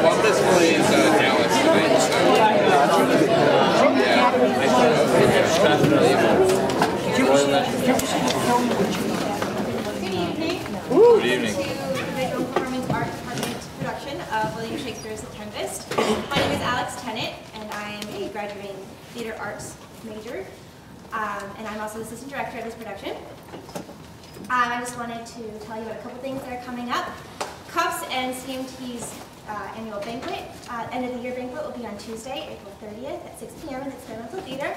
Well, this one is Dallas tonight, so Good evening. To the Visual Performing Arts Department production of William Shakespeare's Tempest. My name is Alex Tennant, and I am a graduating theater arts major, and I'm also the assistant director of this production. I just wanted to tell you about a couple things that are coming up. Cups and CMT's annual banquet, end of the year banquet, will be on Tuesday, April 30th at 6 p.m. in the Experimental Theater.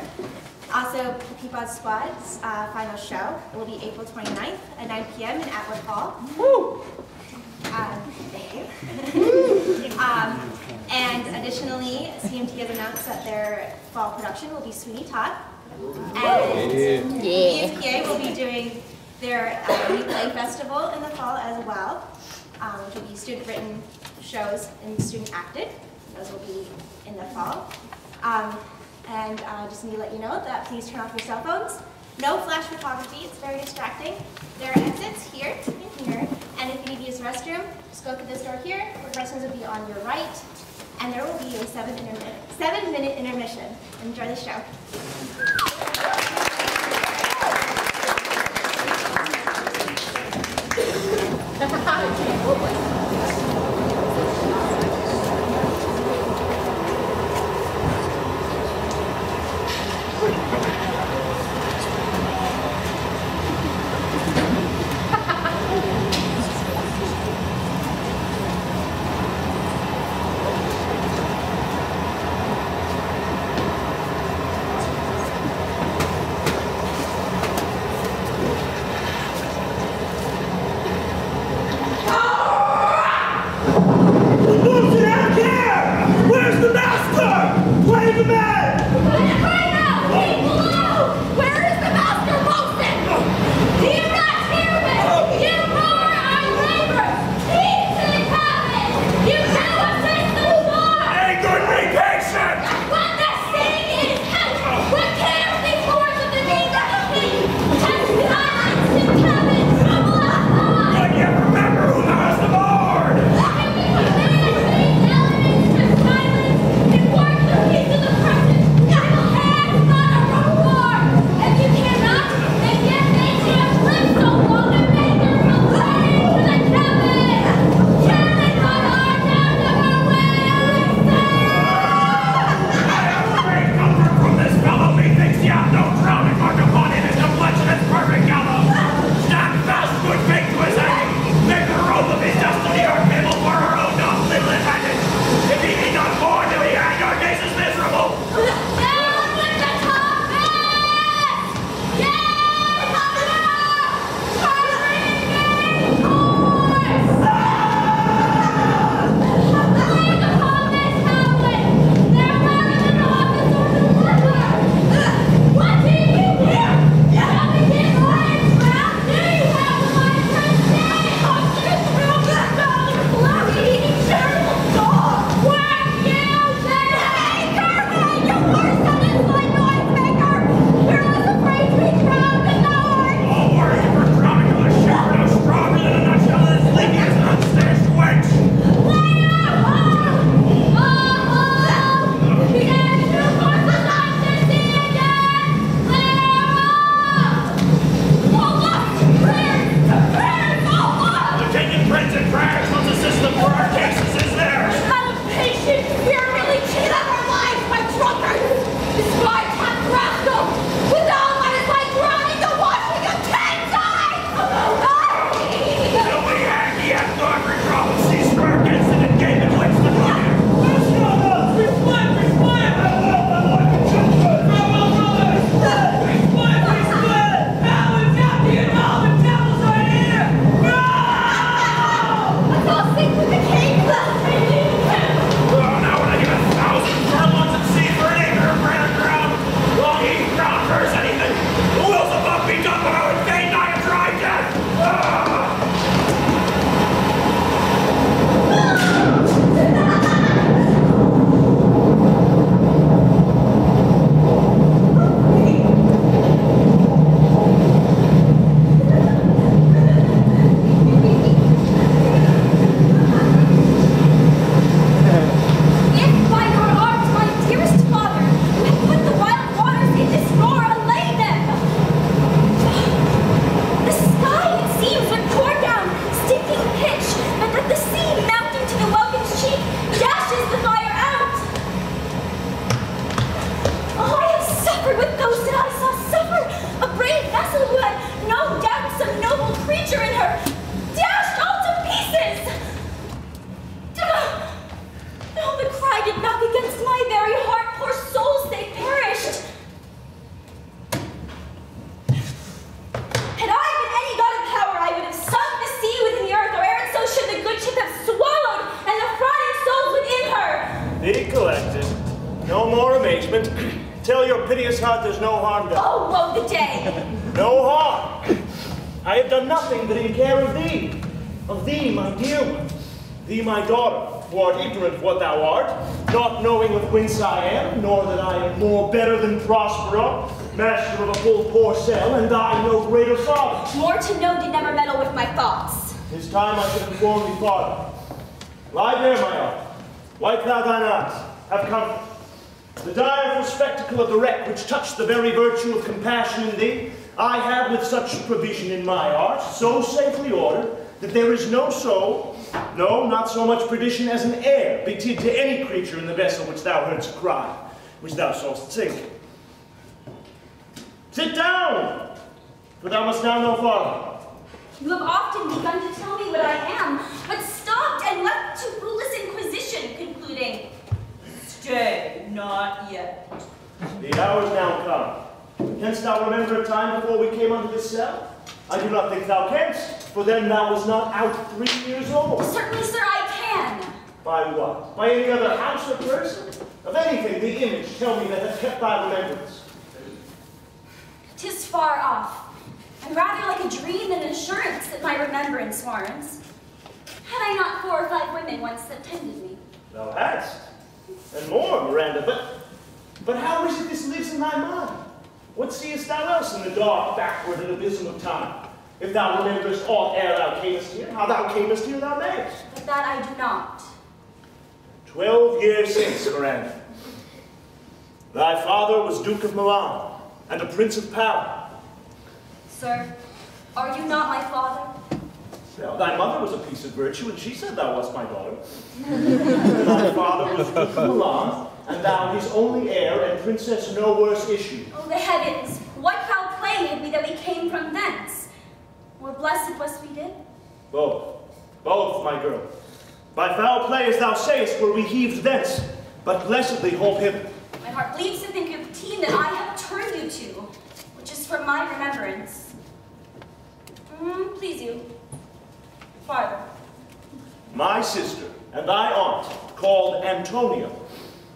Also, the Peapod Squad's final show will be April 29th at 9 p.m. in Atwood Hall. Woo! Thank you. And additionally, CMT has announced that their fall production will be Sweeney Todd. And V&PA will be doing their new play festival in the fall as well, which will be student-written shows and student-acted. Those will be in the fall. And just need to let you know that please turn off your cell phones. No flash photography, it's very distracting. There are exits here and here, and if you need to use the restroom, just go through this door here. The restrooms will be on your right, and there will be a 7-minute intermission. Enjoy the show. No more amazement. Tell your piteous heart there's no harm done. Oh, woe the day! No harm. I have done nothing but in care of thee. Of thee, my dear one. Thee, my daughter, who art ignorant of what thou art, not knowing of whence I am, nor that I am more better than Prospero, master of a full porcel, and thy no greater father. More to know did never meddle with my thoughts. 'Tis time I should inform thee farther. Lie there, my heart. Wipe thou thine eyes. Have comfort. The direful spectacle of the wreck which touched the very virtue of compassion in thee, I have with such provision in my art, so safely ordered, that there is no soul, no, not so much perdition as an air, betid to any creature in the vessel which thou heardst cry, which thou sawest sink. Sit down, for thou must now know farther. You have often begun to tell me what I am, but stopped and left to ruleless inquisition, concluding, "Stay, not yet." The hour is now come. Canst thou remember a time before we came unto this cell? I do not think thou canst, for then thou was not out 3 years old. Certainly, sir, I can. By what? By any other house or person? Of anything, the image, tell me that hath kept thy remembrance. 'Tis far off, and rather like a dream than assurance that my remembrance warrants. Had I not 4 or 5 women once that tended me? Thou hadst, and more, Miranda, but how is it this lives in thy mind? What seest thou else in the dark, backward, and abysm of time? If thou rememberest aught ere thou camest here, how thou camest here thou mayest. But that I do not. 12 years since, Miranda. Thy father was Duke of Milan, and a Prince of Power. Sir, are you not my father? Now, thy mother was a piece of virtue, and she said thou wast my daughter. Thy father was Duke of Milan, and thou his only heir, and princess no worse issue. Oh, the heavens! What foul play had we that we came from thence? Or blessed was we did? Both, my girl. By foul play, as thou sayest, were we heaved thence, but blessedly hold hither. My heart bleeds to think of the team that I have turned you to, which is for my remembrance. Please you. Farther. My sister and thy aunt, called Antonia.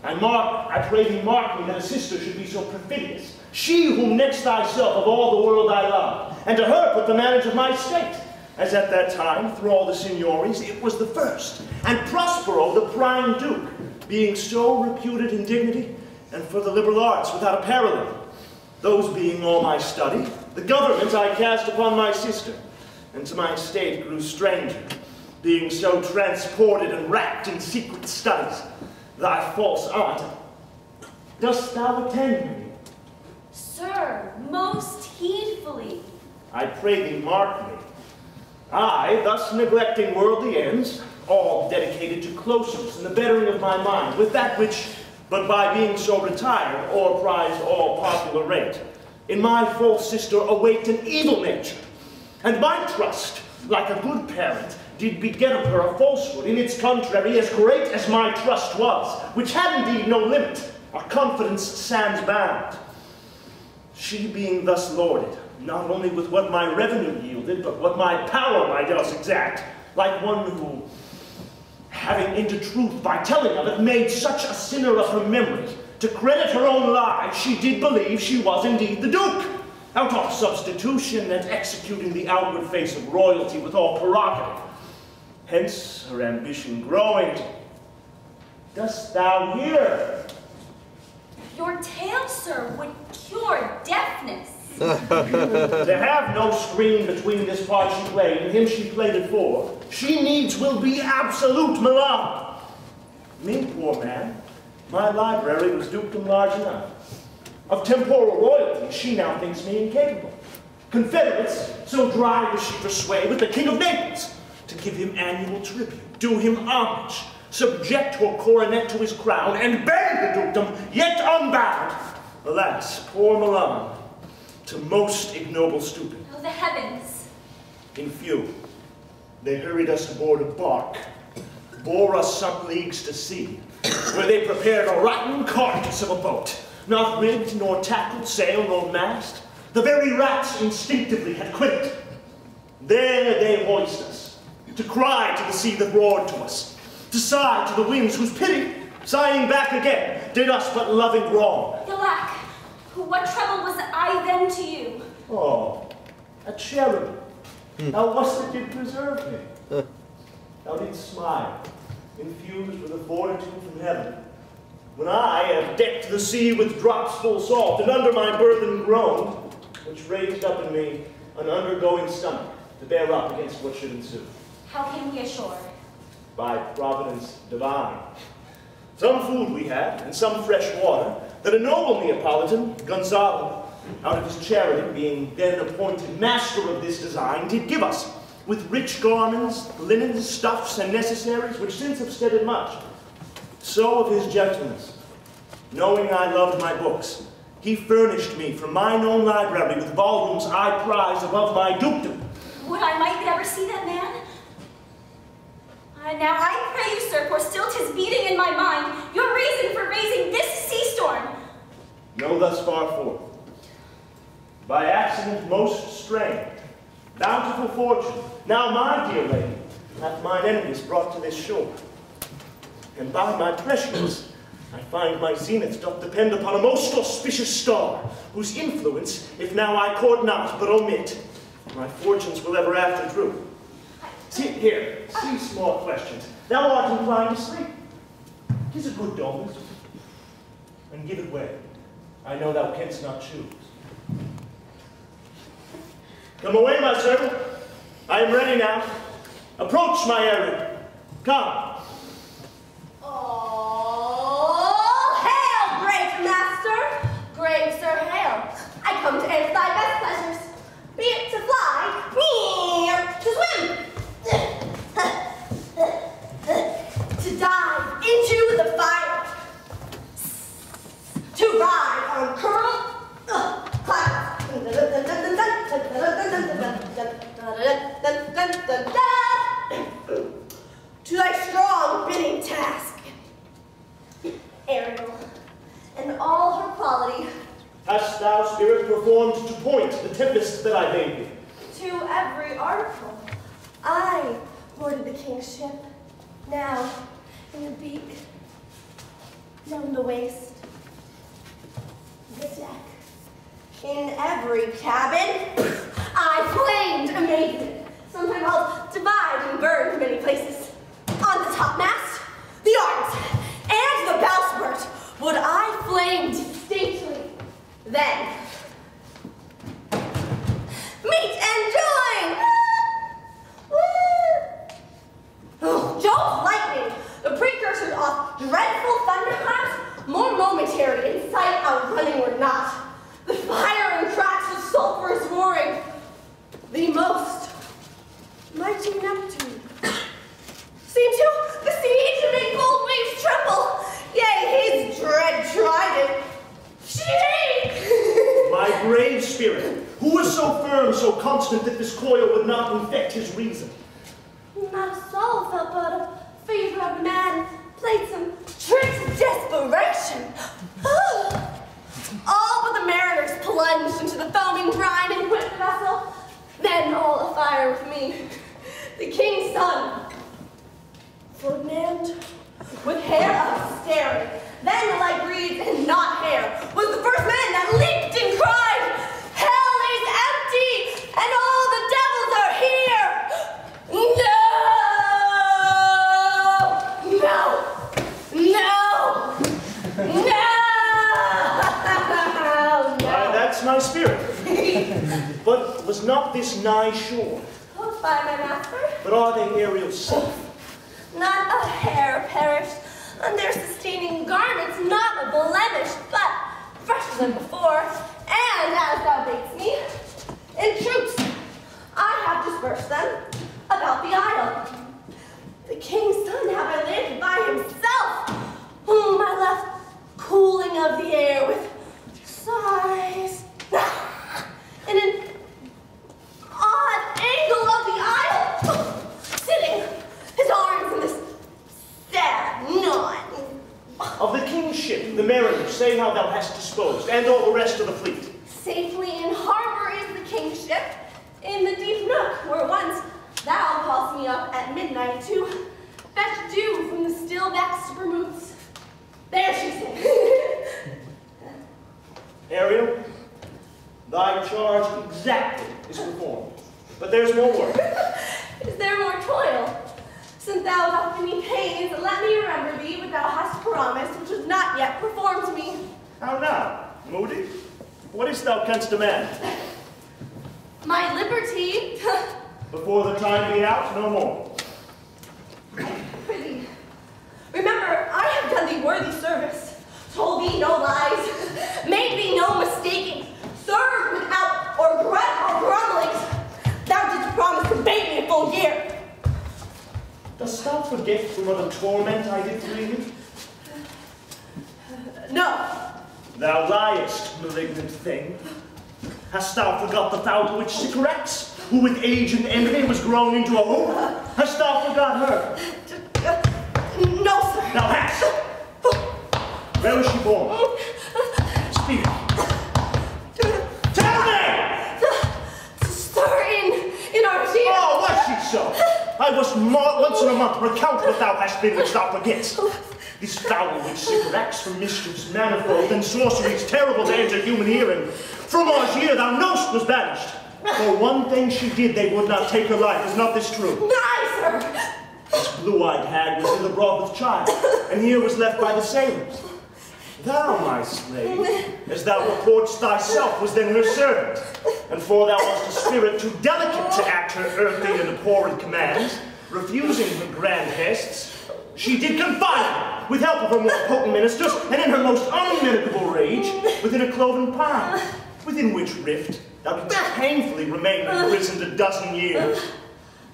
And mark, I pray thee, mark me that a sister should be so perfidious. She whom next thyself of all the world I love, and to her put the manage of my state. As at that time, through all the signories, it was the first, and Prospero the prime duke, being so reputed in dignity, and for the liberal arts without a parallel. Those being all my study, the government I cast upon my sister, and to my estate grew stranger, being so transported and wrapped in secret studies. Thy false aunt, dost thou attend me? Sir, most heedfully. I pray thee mark me. I, thus neglecting worldly ends, all dedicated to closeness and the bettering of my mind, with that which, but by being so retired, o'erprized all popular rate, in my false sister awaked an evil nature, and my trust, like a good parent, did beget of her a falsehood, in its contrary as great as my trust was, which had indeed no limit, our confidence sans bound. She being thus lorded, not only with what my revenue yielded, but what my power might else exact, like one who, having into truth by telling of it, made such a sinner of her memory, to credit her own lie, she did believe she was indeed the Duke, out of substitution and executing the outward face of royalty with all prerogative. Hence her ambition growing. Dost thou hear? Your tale, sir, would cure deafness. To have no screen between this part she played and him she played it for, she needs will be absolute Milan. Me, poor man, my library was dukedom large enough. Of temporal royalty, she now thinks me incapable. Confederates, so dry was she persuade with the King of Naples, to give him annual tribute, do him homage, subject her coronet to his crown, and beg the dukedom, yet unbound. Alas, poor Milan, to most ignoble stooping. Oh, the heavens! In few, they hurried us aboard a bark, bore us some leagues to sea, where they prepared a rotten carcass of a boat, not rigged, nor tackled, sail, nor mast. The very rats instinctively had quit it. There they hoist us, to cry to the sea that roared to us, to sigh to the winds whose pity sighing back again, did us but loving wrong. Alack, what trouble was I then to you? Oh, a cherub. Thou wast did preserve me. Thou didst smile, infused with a fortitude from heaven. When I have decked the sea with drops full salt, and under my burthen groaned, which raised up in me an undergoing stomach to bear up against what should ensue. How came we ashore? By providence divine. Some food we had, and some fresh water, that a noble Neapolitan, Gonzalo, out of his charity, being then appointed master of this design, did give us, with rich garments, linens, stuffs, and necessaries, which since have steaded much. So of his gentleness, knowing I loved my books, he furnished me from mine own library with volumes I prize above my dukedom. Would I might never see that man? Now I pray you, sir, for still 'tis beating in my mind, your reason for raising this sea storm. Know thus far forth, by accident most strange, bountiful fortune, now my dear lady, hath mine enemies brought to this shore. And by my prescience, I find my zenith doth depend upon a most auspicious star, whose influence, if now I court not, but omit, my fortunes will ever after true. Sit here, see small questions. Thou art inclined to sleep. 'Tis a good dullness. And give it way. I know thou canst not choose. Come away, my servant. I am ready now. Approach, my Ariel. Come. Oh, hail, great master! Great sir, hail. I come to answer thy best pleasures. Be it to fly, to swim, to dive into the fire, to ride on curled clouds, to thy strong bidding task. Ariel, and all her quality. Hast thou, spirit, performed to point the tempest that I bade thee? To every article. I boarded the king's ship. Now, in the beak, now in the waist, the deck. In every cabin, I flamed amazement. Sometimes I'll divide and burn many places. On the topmast, the arms, and the bowsprit would I flame distinctly. Then, meet and join! Oh, Jove's lightning, the precursors of dreadful thunderclaps, more momentary in sight outrunning or not. The fire and cracks of sulphurous roaring, the most mighty Neptune. Seem to besiege and make bold waves tremble, yea, his dread trident shake. My brave spirit, who was so firm, so constant that this coil would not infect his reason? Not a soul felt but a fever of the man, played some tricks of desperation. All but the mariners plunged into the foaming brine and whipped vessel, then all afire with me, the king's son. Ferdinand, with hair of staring, then the light breeds and not hair, was the first man that leaped and cried, "Hell is empty, and all the devils are here! No! No! No! No! Why, that's my spirit. But was not this nigh shore? Close by, my master. But are they Ariel safe? Not a hair perished, and their sustaining garments not a blemish, but fresher than before, and as thou badest me, in troops I have dispersed them about the isle. The king's son have I landed by himself, whom I left cooling of the air with sighs, in an odd angle of the aisle, sitting, his arms in this sad knot. Of the king's ship, the mariners, say how thou hast disposed, and all the rest of the fleet. Safely in harbor is the king's ship, in the deep nook where once thou callst me up at midnight to fetch dew from the still vexed vermouths. there's more work. Is there more toil? Since thou dost give me pains, let me remember thee what thou hast promised, which is not yet performed to me. How now, Moody? What is thou canst demand? My liberty. Before the time be out, no more. Prithee, remember, I have done thee worthy service, told thee no lies, made thee no mistaking, served without or grudge or grumblings. Thou didst promise to bait me a full year. Dost thou forget from what a torment I did free thee? No. Thou liest, malignant thing. Hast thou forgot the foul witch Sycorax, who with age and envy was grown into a hoop? Hast thou forgot her? No, sir. Thou hast. Where was she born? Speak. Tell me! Sir, in our team. Oh, was she so? I must once in a month recount what thou hast been, which thou forgetst. This foul witch Sycorax from mischiefs manifold and sorceries terrible to enter human hearing. From Argier thou know'st was banished. For one thing she did, they would not take her life. Is not this true? Nay, sir. This blue-eyed hag was in the broth with child, and here was left by the sailors. Thou, my slave, as thou reportst thyself, was then her servant, and for thou wast a spirit too delicate to act her earthly and abhorrent commands, refusing her grand hests, she did confine her, with help of her more potent ministers, and in her most unmitigable rage, within a cloven pine, within which rift thou didst painfully remain imprisoned a dozen years,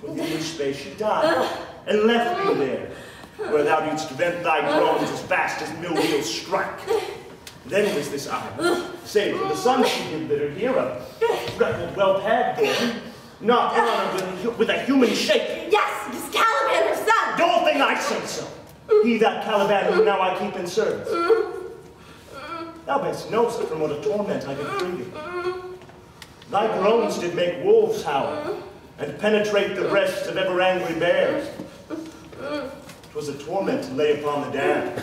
within which space she died, and left thee there, where thou didst vent thy groans as fast as mill wheels strike. Then was this island, save for the sun she did litter here, a freckled whelp-hag born, not honored with a human shape. Yes, it is Caliban, her son. Don't think I say so. He that Caliban whom now I keep in service. Thou best knowest from what a torment I did free thee. Thy groans did make wolves howl, and penetrate the breasts of ever-angry bears. 'Twas a torment to lay upon the damned,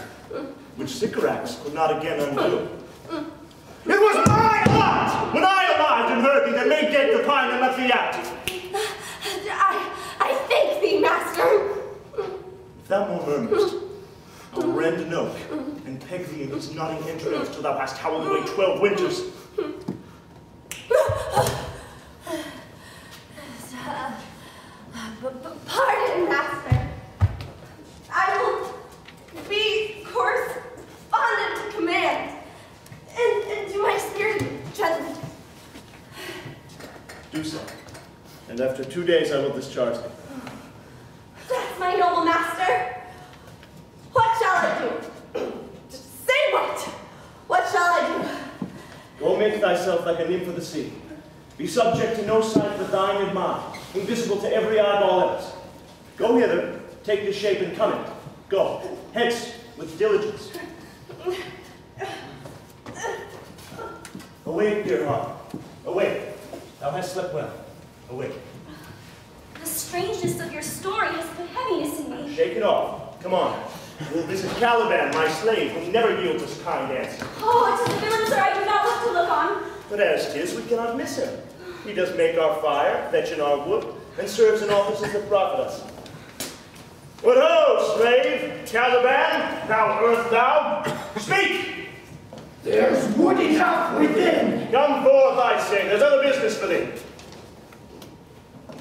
which Sycorax could not again undo. It was my lot, when I arrived and heard thee, that made dead the pine and left thee out. I thank thee, master. If thou more murmurest, I'll rend an oak, and peg thee in its nodding entrails till thou hast howled away 12 winters. Pardon, master. I will be correspondent to command, and do my spirit judgment. Do so, and after 2 days I will discharge thee. That's my noble master. What shall I do? Say what? What shall I do? Go make thyself like a nymph of the sea. Be subject to no sight but thine and mine, invisible to every eyeball else. Go hither, take this shape and come in. Go, hence, with diligence. Awake, dear heart. Awake. Thou hast slept well. Awake. The strangeness of your story has put heaviness in me. Shake it off. Come on. We'll visit Caliban, my slave, who never yields us kind answer. Oh, it is a villain, sir, I do not want to look on. But as 'tis, we cannot miss him. He does make our fire, fetch in our wood, and serves in offices that profit us. What ho, slave! Caliban, thou earth thou! Speak! There's wood enough within. Come forth, I say. There's other business for thee.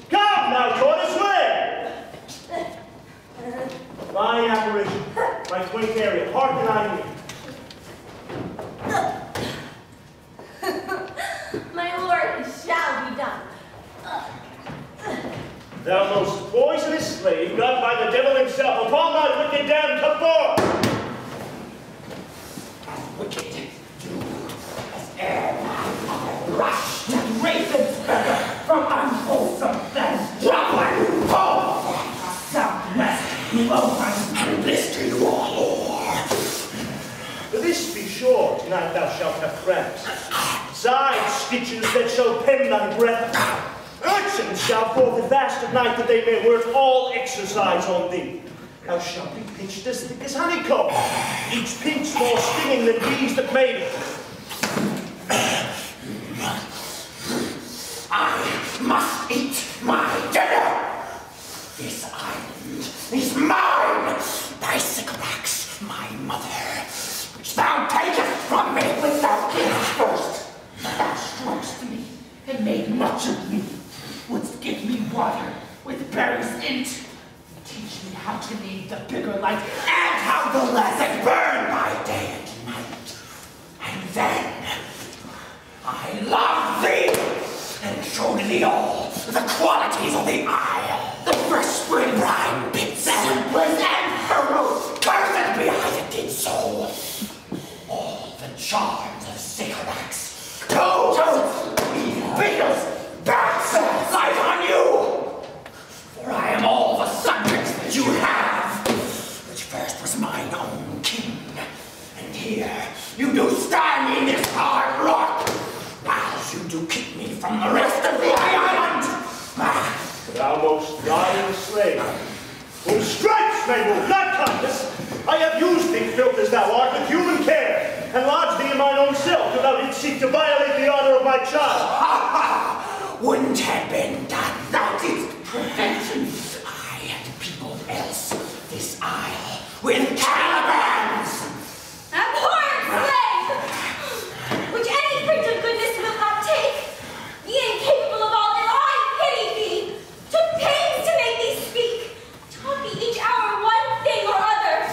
Come now, tortoise, way! Fine apparition, my quaint area, hearken I hear. My lord, it shall be done. Thou most poisonous slave, got by the devil himself, upon thy wicked dam, come forth! Wicked, you as air rush and ravens from unwholesome flesh. Droplet, fall! Southwest, low-run, blistered wall. This be sure, tonight thou shalt have cramps. Side stitches that shall pen thy breath. Urchins shall forth advance at night that they may work all exercise on thee. Thou shalt be pinched as thick as honeycomb, each pinch more stinging than bees that made it. I must eat my dinner. This island is mine by Sycorax, my mother, which thou takest from me without giving first. Thou strokest me and made much of me. Wouldst give me water with berries in it. Teach me how to need the bigger light and how the less it burn by day and night. And then I loved thee and showed thee all the qualities of the isle. The fresh spring brine bits and bliss and furrows. Cursed be I that did so. All the charms of Sycorax. Toads, beetles, bats light on you. For I am all the subjects that you have, which first was mine own king. And here you do stand me in this hard rock, whilst you do keep me from the rest of the island. Thou most lying slave, whom stripes may move, not kindness. I have used thee, filth as thou art, with human care, and lodged thee in mine own cell, till thou didst seek to violate the honor of my child. Ha ha! Wouldn't have been done, thou didst prevention. I had peopled else this isle with Calibans. Abhorrent slave! Which any print of goodness will not take. Being capable of all that I pity thee, took pains to make thee speak, taught thee each hour one thing or other.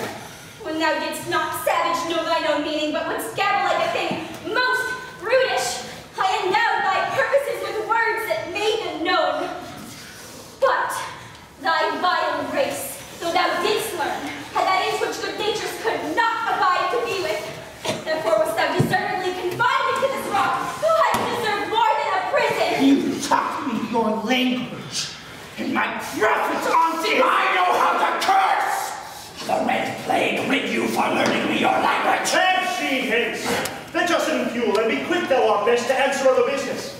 When thou didst not savage know thine own meaning, but wouldst gabble like a thing most brutish, I endowed thy purposes with words that made them known. But thy vile race, though thou didst learn, had that inch which good natures could not abide to be with. Therefore wast thou deservedly confined into this rock, who had deserved more than a prison. You taught me your language, and my profits on thee. I know how to curse. The red plague rid you for learning me your language. And she hence. Let us in fuel, and be quick thou art best to answer other business.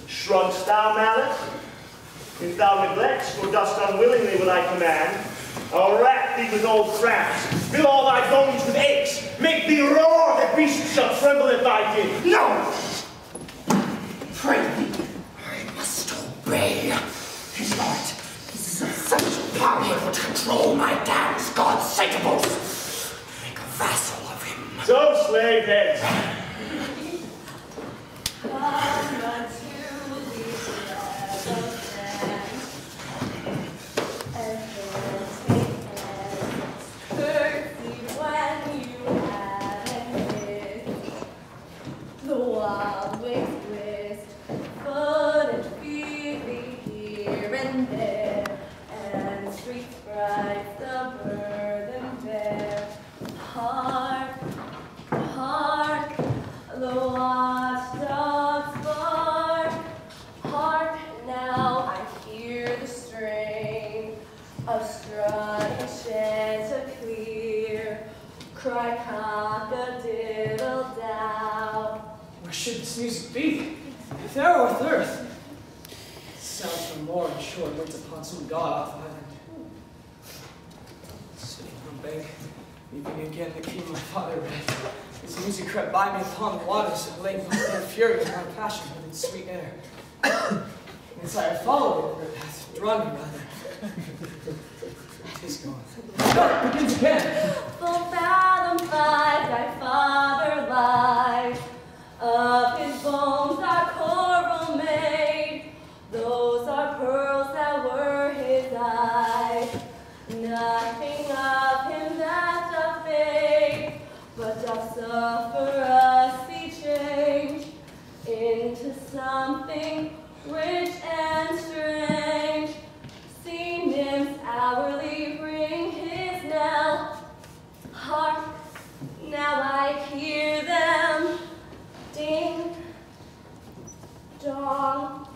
Shrugst thou, malice? If thou neglectst, or dost unwillingly what I command, I'll rack thee with old cramps, fill all thy bones with aches, make thee roar that beasts shall tremble at thy din. No! Pray thee, I must obey. His art is of such power able to control my damned god Satabos. Make a vassal of him. So, slave heads. The wild waves twist, footage feely here and there, and streets bright, the burden bear. Hark, hark, the watchdogs bark. Hark, now I hear the strain of strutting chanticleer. Cry cock-a-diddle-dow. Where should this music be? If there or with earth? It sounds from moor and shore, built upon some god off island. Sitting on a bank, weeping again the key my father read. His music crept by me upon the waters, and laid my fury with my passion with its sweet air. And as I followed it, over it hath drawn me rather. It is gone. No, it begins again. Full fathom 5 thy father lies. Of his bones are coral made. Those are pearls that were his eyes. Nothing of him that doth fade, but doth suffer us be changed into something rich and strange. See nymphs hourly ring his knell. Hark, now I hear them. Ding, dong.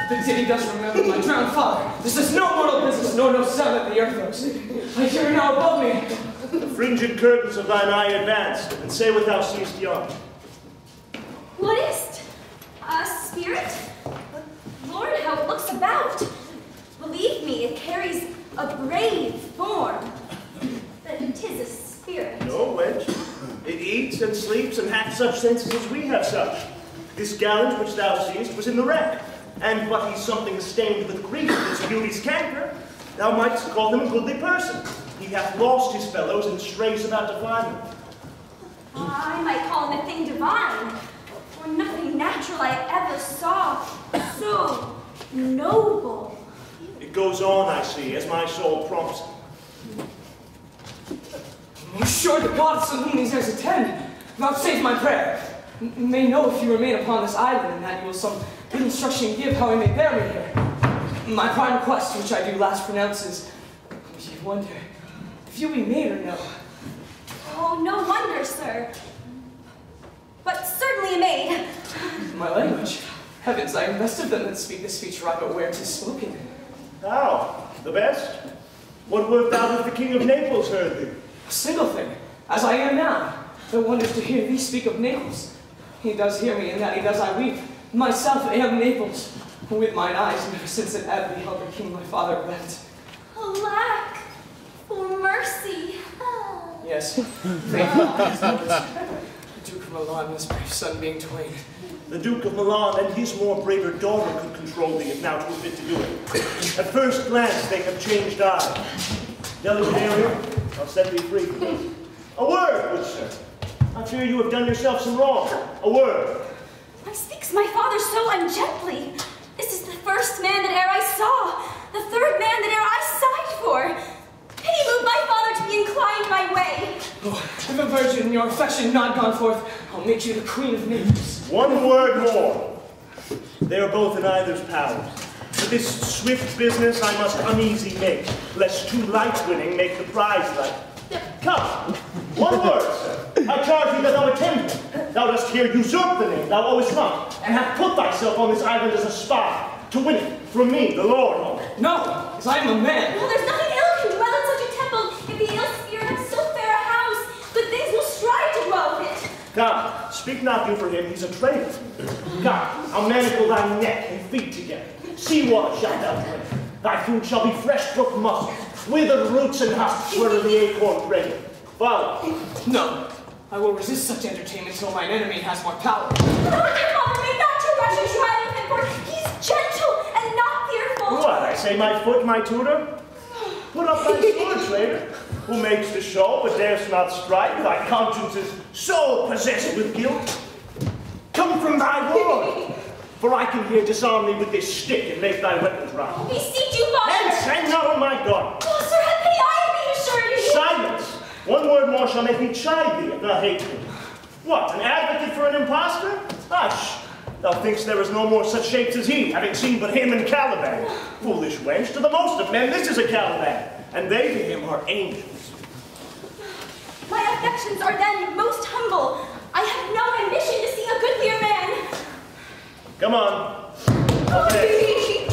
The city does remember my drowned father. This is no mortal business, nor no sound that the earth knows. I hear it now above me. The fringed curtains of thine eye advance, and say what thou seest beyond. What is't? A spirit? Lord, how it looks about. Believe me, it carries a brave form. That 'tis a spirit. No, wench. It eats and sleeps and hath such senses as we have such. This gallant which thou seest was in the wreck, and but he's something stained with grief, his beauty's canker, thou mightst call him a goodly person. He hath lost his fellows and strays about to find them. I might call him a thing divine, for nothing natural I ever saw so noble. It goes on, I see, as my soul prompts. Sure the gods to whom these heirs attend, vouchsafe my prayer. May know if you remain upon this island, and that you will some good instruction give how I may bear me here. My prime request, which I do last pronounce, is, you wonder if you be maid or no. Oh, no wonder, sir. But certainly a maid. My language. Heavens, I am best of them that speak this speech right, but where 'tis spoken. How? The best? What wert thou if the King of Naples heard thee? A single thing, as I am now. It wonders to hear thee speak of Naples. He does hear me, and that he does I weep. Myself am Naples. With mine eyes, never since it ever beheld the king my father wept. Alack, for mercy. Yes, thank you. The Duke of Milan and his brave son being twain. The Duke of Milan and his more braver daughter could control thee if now 'twere fit to do it. At first glance they have changed eyes. Delicate Ariel, I'll set thee free from this. A word, good sir. I fear you have done yourself some wrong. A word. Why speaks my father so ungently? This is the first man that e'er I saw, the third man that e'er I sighed for. Pity moved my father to be inclined my way. Oh, if a virgin in your affection not gone forth, I'll make you the queen of Naples. One word more. They are both in either's powers. For this swift business I must uneasy make, lest too light winning make the prize light. Come, one word, sir. I charge thee that thou attend me. Thou dost here usurp the name thou owest not, and have put thyself on this island as a spy, to win it from me, the Lord. No, as I am a man. Well, there's nothing ill can dwell in such a temple. If the ill spirit of so fair a house, good things will strive to dwell with it. Come, speak not you for him, he's a traitor. Come, I'll manacle thy neck and feet together. Sea water shalt thou drink. Thy food shall be fresh brook mussels, withered roots and husks, wherein the acorn pregnant. Follow. No, I will resist such entertainment till mine enemy has more power. But my dear father, may not too rush and try with him, for he's gentle and not fearful. What, I say my foot, my tutor? Put up thy sword, traitor, who makes the show, but dares not strike. Thy conscience is so possessed with guilt. Come from thy Lord, for I can here disarm thee with this stick and make thy weapons right. Beseech you, father. Hence, and now, oh my God. Oh, sir, have pity, I am being assured you. Silence! One word more shall make me chide thee, if not hate thee. What, an advocate for an impostor? Hush! Thou thinkst there is no more such shapes as he, having seen but him and Caliban. Foolish wench, to the most of men this is a Caliban, and they to him are angels. My affections are then most humble. I have no ambition to see a goodlier man. Come on. Okay.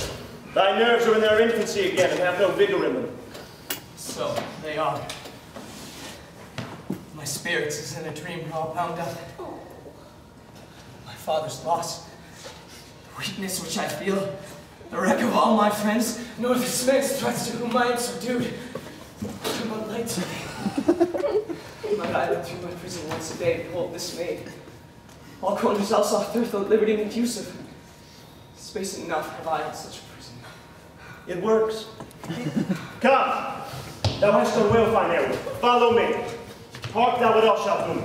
Thy nerves are in their infancy again and have no vigor in them. So, they are. My spirits is in a dream all bound up. My father's loss, the weakness which I feel, the wreck of all my friends, nor the Sphinx threats to whom I am subdued. But light to me. Might I look through my prison once a day and behold this maid. All corners else off thirst of liberty and use of. Space enough have I in such a prison. It works. Come. Thou hast done well, fine Ariel. Follow me. Hark thou what else shalt do.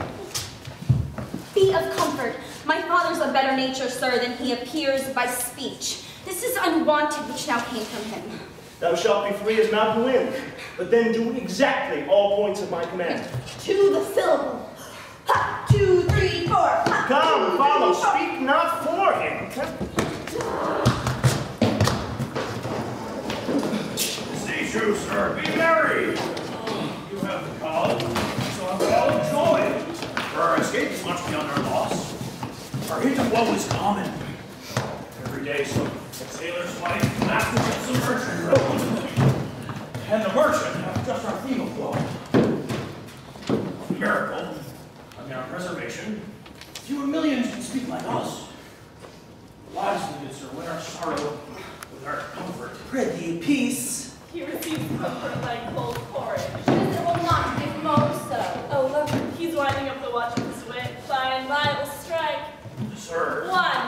Be of comfort. My father's a better nature, sir, than he appears by speech. This is unwanted which now came from him. Thou shalt be free as mountain wind, but then do exactly all points of my command. To the syllable. Ha, 2, 3, 4. Ha, Come, 2, follow. 3, 4. Speak not for him. Say true, sir. Be merry. You have the cause, so I'm well joy. For our escape is much beyond our loss. Our hint of woe is common. Every day some sailor's wife, masters of some merchant road. And the merchant hath just our theme of woe. A miracle, on our preservation, fewer millions can speak like us. Wisely did Sir win our sorrow with our comfort. Prithee, peace. He receives comfort like cold porridge. It will not give more so. Oh, look, he's winding up the watch of his wit. By and by it will strike. Sir. 1,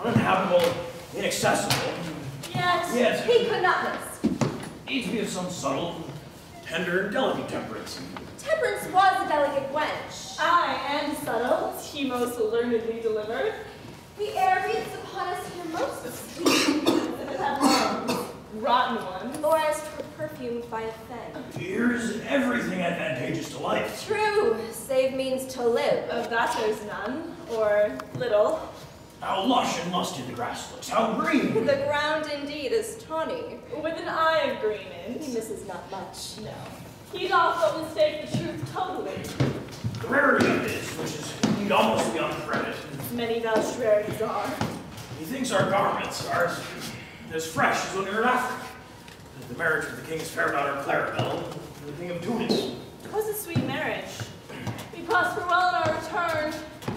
uninhabitable, inaccessible. Yet he could not miss. Needs to be of some subtle, tender, and delicate temperance. Temperance was a delicate wench. Aye, and subtle, he most learnedly delivered. The air breathes upon us here most sweet, if it had lungs, Rotten ones. or as perfumed by a fen. Here's everything advantageous to life. True, save means to live. Of that there's none, or little. How lush and lusty the grass looks, how green. The ground indeed is tawny. With an eye of green in. He misses not much. No. He'd also mistake the truth totally. The rarity of it is, which is indeed almost beyond credit. Many vouched rarities are. He thinks our garments are as fresh as when we were in Africa. The marriage with the king's fair daughter Clarabelle, and the king of Tunis. 'Twas a sweet marriage. We prosper well in our return.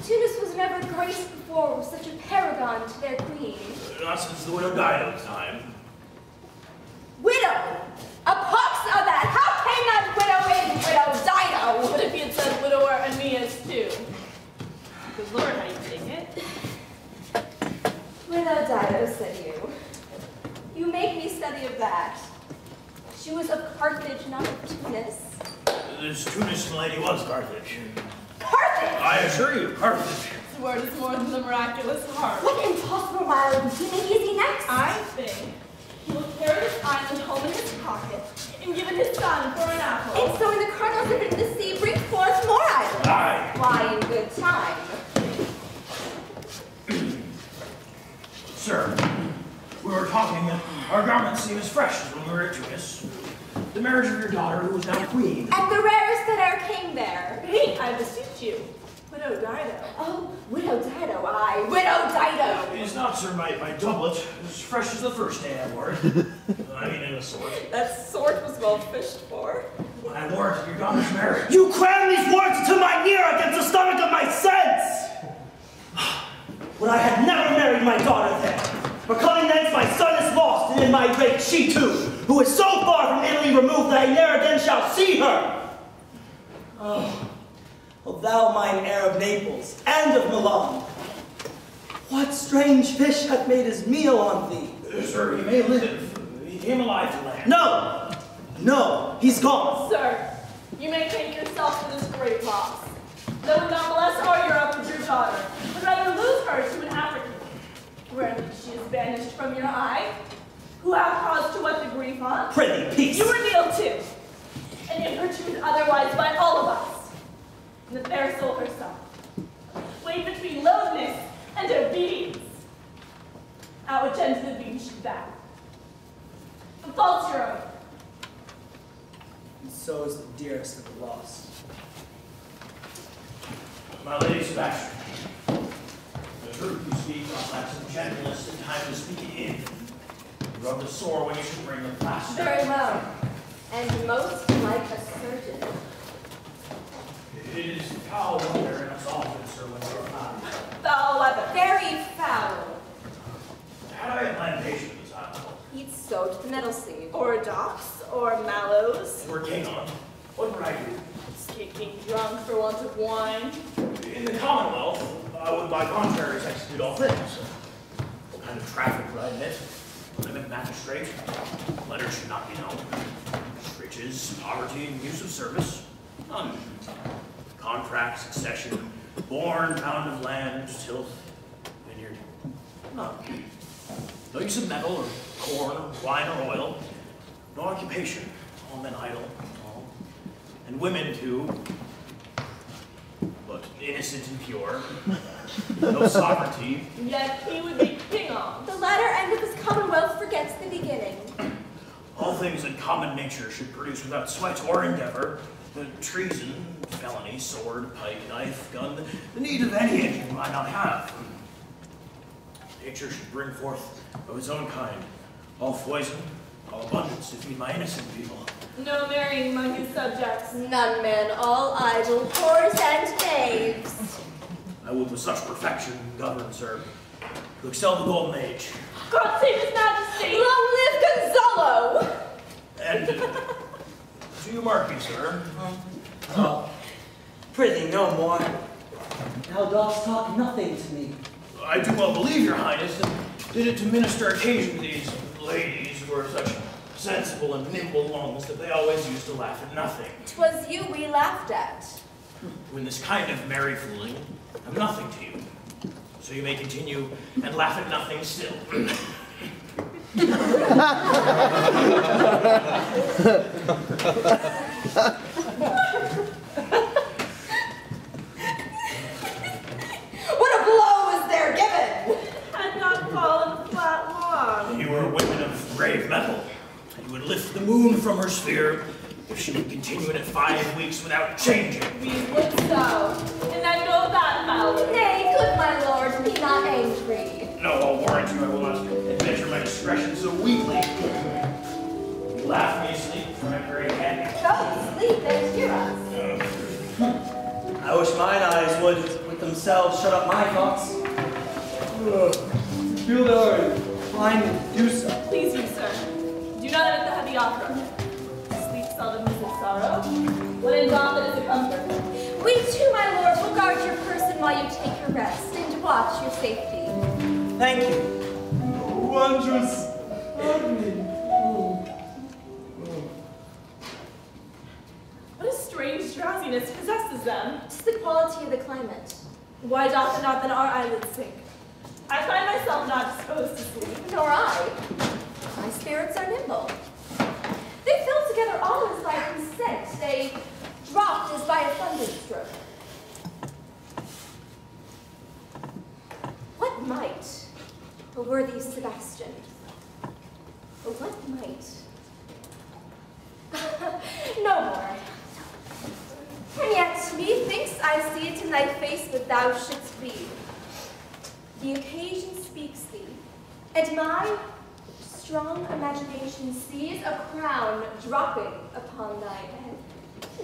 Tunis was never graced before with such a paragon to their queen. Not since the widow Dido's time. Widow! A pox of that! How came that widow in, widow Dido? What if he had said widower Aeneas too? Because Lord, how you take it? Widow Dido, said you. You make me study of that. She was of Carthage, not of Tunis. This Tunis lady was Carthage. Carthage! I assure you, Carthage. This word is more than the miraculous heart. What impossible reality is he next? I think he will carry this island home in his pocket and give it his son for an apple. And so in the kernels of the sea bring forth more islands. Aye. Why, in good time. Sir, we were talking that our garments seem as fresh as when we were at Tunis. The marriage of your daughter, who is now queen. And the rarest that ever came there. Hey, I beseech you, widow Dido. Oh, widow Dido, aye, widow Dido. It is not, sir, my doublet, as fresh as the first day I wore it. I mean, in a sword. That sword was well fished for. When I wore it at your daughter's marriage. You cram these words into my ear against the stomach of my sense! Would I had never married my daughter then. For coming thence my son is lost, and in my rage she too, who is so far from Italy removed that I ne'er again shall see her. Oh, thou mine heir of Naples, and of Milan, what strange fish hath made his meal on thee? Sir, he may live. He came alive to land. No! No, he's gone. Sir, you may thank yourself for this great loss. Though we not bless our Europe with your daughter, but rather lose her to an African, where she is banished from your eye, who have cause to what the grief on. Prithee, peace. You reveal too, and if her truth otherwise by all of us, and the fair soul herself, weighed between loathness and obedience, at which end the beam should bow. The fault's your own. And so is the dearest of the lost. My lady Sebastian, the truth you speak must lack some gentleness and time to speak it in. You rub the sore when you should bring the plaster. Very well. And most like a surgeon. It is foul weather in us often, sir, when we're not. Foul weather. Very foul. Had I a plantation of this island, He'd sow to the nettle seed. Or docks, or mallows. or king on, what would I do? Escaping drunk for want of wine. In the Commonwealth, I would by contraries execute all things. What kind of traffic would I admit? Limit magistrate. Letters should not be known. Riches, poverty, and use of service. None. Contract, succession, born, pound of land, tilth, vineyard. None. No use of metal, or corn, or wine, or oil. No occupation. All men idle. All. And women, too. But innocent and pure. No sovereignty. Yet he would be king on. The latter end of his commonwealth forgets the beginning. All things in common nature should produce without sweat or endeavor. The treason, felony, sword, pike, knife, gun, the need of any engine might not have. Nature should bring forth of its own kind, all poison, all abundance to feed my innocent people. No marrying among his subjects. None men, all idle, whores and knaves. I will with such perfection govern, sir, to excel the golden age. God save his majesty! Long live Gonzalo! And do you mark me, sir? Oh, prithee no more. Thou dost talk nothing to me. I do well believe, your highness, did it to minister occasion to these ladies who are such sensible and nimble lungs that they always used to laugh at nothing. 'Twas you we laughed at. Who in this kind of merry fooling have nothing to you. So you may continue and laugh at nothing still. What a blow was there given! Had not fallen flat long. You are women of grave metal. You would lift the moon from her sphere if she would continue in it 5 weeks without changing. We would so, and I know that, Balel. Nay, good my lord, be not angry. No, I'll warrant you I will not adventure my discretion so weakly. You laugh when you sleep, for I'm very happy. Go sleep and hear us. I wish mine eyes would, with themselves, shut up my thoughts. Feel they are inclined to do so. Please you, sir. Do not edit the heavy opera. Sleep seldom is a sorrow. When in dawn, that is a comfort. We too, my lord, will guard your person while you take your rest and watch your safety. Thank you. Wondrous. What a strange drowsiness possesses them. 'Tis the quality of the climate. Why doth it not then our eyelids sink? I find myself not disposed to sleep. Nor I. My spirits are nimble. They fell together all as by consent. They dropped as by a thunderstroke. What might, O worthy Sebastian, what might? No more. And yet, methinks I see it in thy face that thou shouldst be. The occasion speaks thee, and my strong imagination sees a crown dropping upon thy head.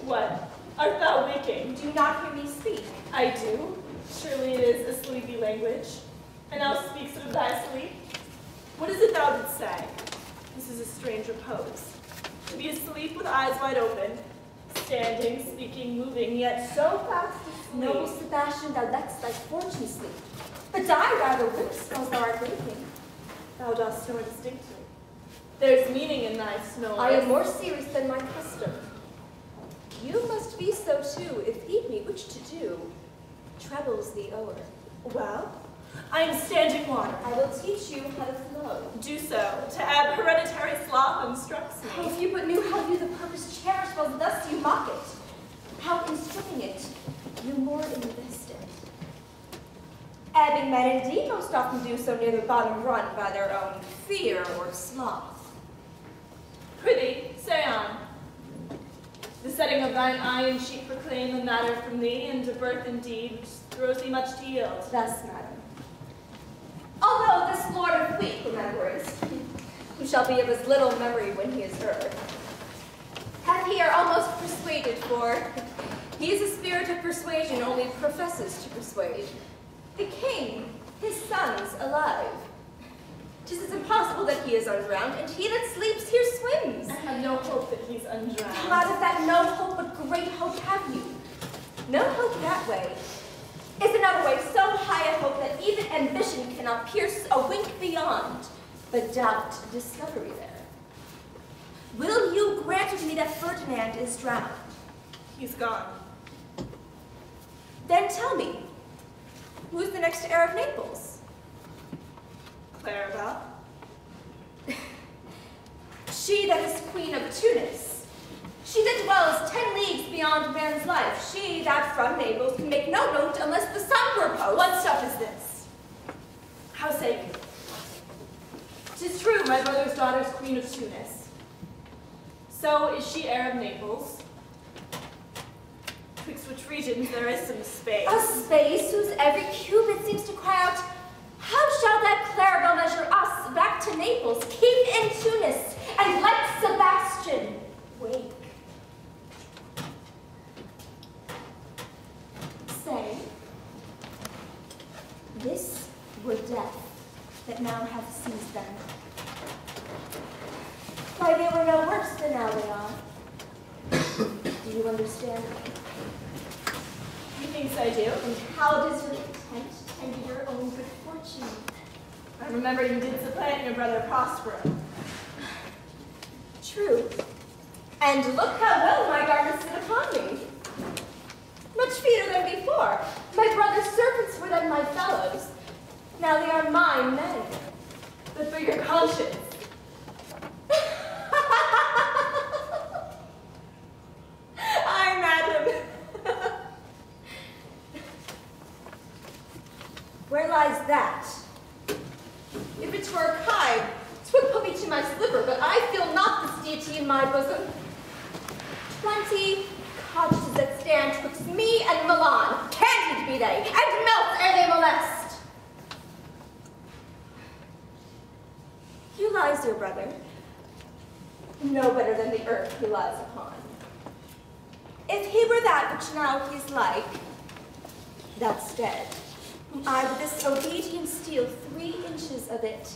What? Art thou waking? Do not hear me speak. I do. Surely it is a sleepy language. And thou speaks of thy sleep? What is it thou didst say? This is a strange repose. To be asleep with eyes wide open, standing, speaking, moving, yet so fast asleep. Noble Sebastian, thou lett'st thy fortune sleep, but I rather whimps whilst thou art waking. Thou dost snore distinctly. There's meaning in thy snore. I am more serious than my custom. You must be so too, if heed me which to do trebles thee o'er. Well, I am standing water. I will teach you how to flow. Do so. To ebb hereditary sloth instructs me. Oh, if you but knew how you the purpose cherish, while thus you mock it. How instructing it, you more invest it. Ebbing men indeed most often do so near the bottom run by their own fear or sloth. Prithee, say on. The setting of thine eye and cheek proclaim the matter from thee, and to birth indeed, which throws thee much to yield. Thus, madam. Although this lord of weak remembrance, who shall be of as little memory when he is heard, hath here almost persuaded, for he is a spirit of persuasion, only professes to persuade. The king, his sons, alive. 'Tis as impossible that he is undrowned, and he that sleeps here swims. I have no hope that he's undrowned. Come out of that no hope, but great hope have you. No hope that way is another way, so high a hope that even ambition cannot pierce a wink beyond, but doubt discovery there. Will you grant to me that Ferdinand is drowned? He's gone. Then tell me, who is the next heir of Naples? Clarabelle. She that is queen of Tunis. She that dwells 10 leagues beyond man's life. She that from Naples can make no note unless the sun were post. What stuff is this? How say you? 'Tis true, my brother's daughter's queen of Tunis. So is she heir of Naples. Twixt which regions there is some space. A space whose every cubit seems to cry out, how shall that Clarabelle measure us back to Naples, king in Tunis, and like Sebastian, wake? Say, this were death that now hath seized them. Why, they were no worse than now they are. Do you understand me? Methinks I do. And how does your content tend to your own good fortune? I remember you did supplant your brother Prospero. True. And look how well my garments sit upon me. Much feeder than before. My brother's servants were then my fellows. Now they are mine men. But for your conscience. Aye, madam. Where lies that? If it were a kite, 'twould put me to my slipper, but I feel not this deity in my bosom. 20 cottages that stand twixt me and Milan, candid be they, and melt ere they molest. Here lies your brother, no better than the earth he lies upon. If he were that which now he is like, that's dead, whom I with this obedient steel 3 inches of it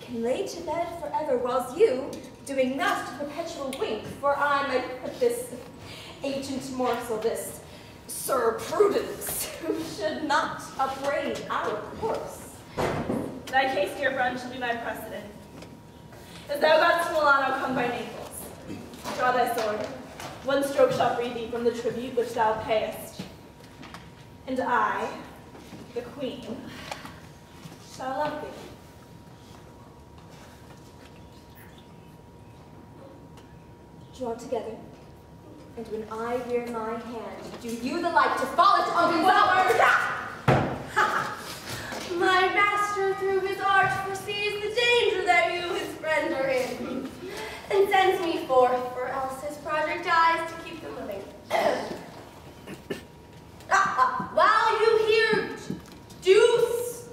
can lay to bed forever, whilst you, doing thus to perpetual wink, for I might put this ancient morsel, this Sir Prudence, who should not upbraid our course. Thy case, dear friend, shall be my precedent. As thou gods to Milano come by Naples, draw thy sword. 1 stroke shall free thee from the tribute which thou payest. And I, the queen, shall love thee. Draw together, and when I rear my hand, do you the like to fall it on Gonzalo. My master through his art foresees the danger that you, his friend, are in, and sends me forth, or else his project dies to keep them living. While you hear deuce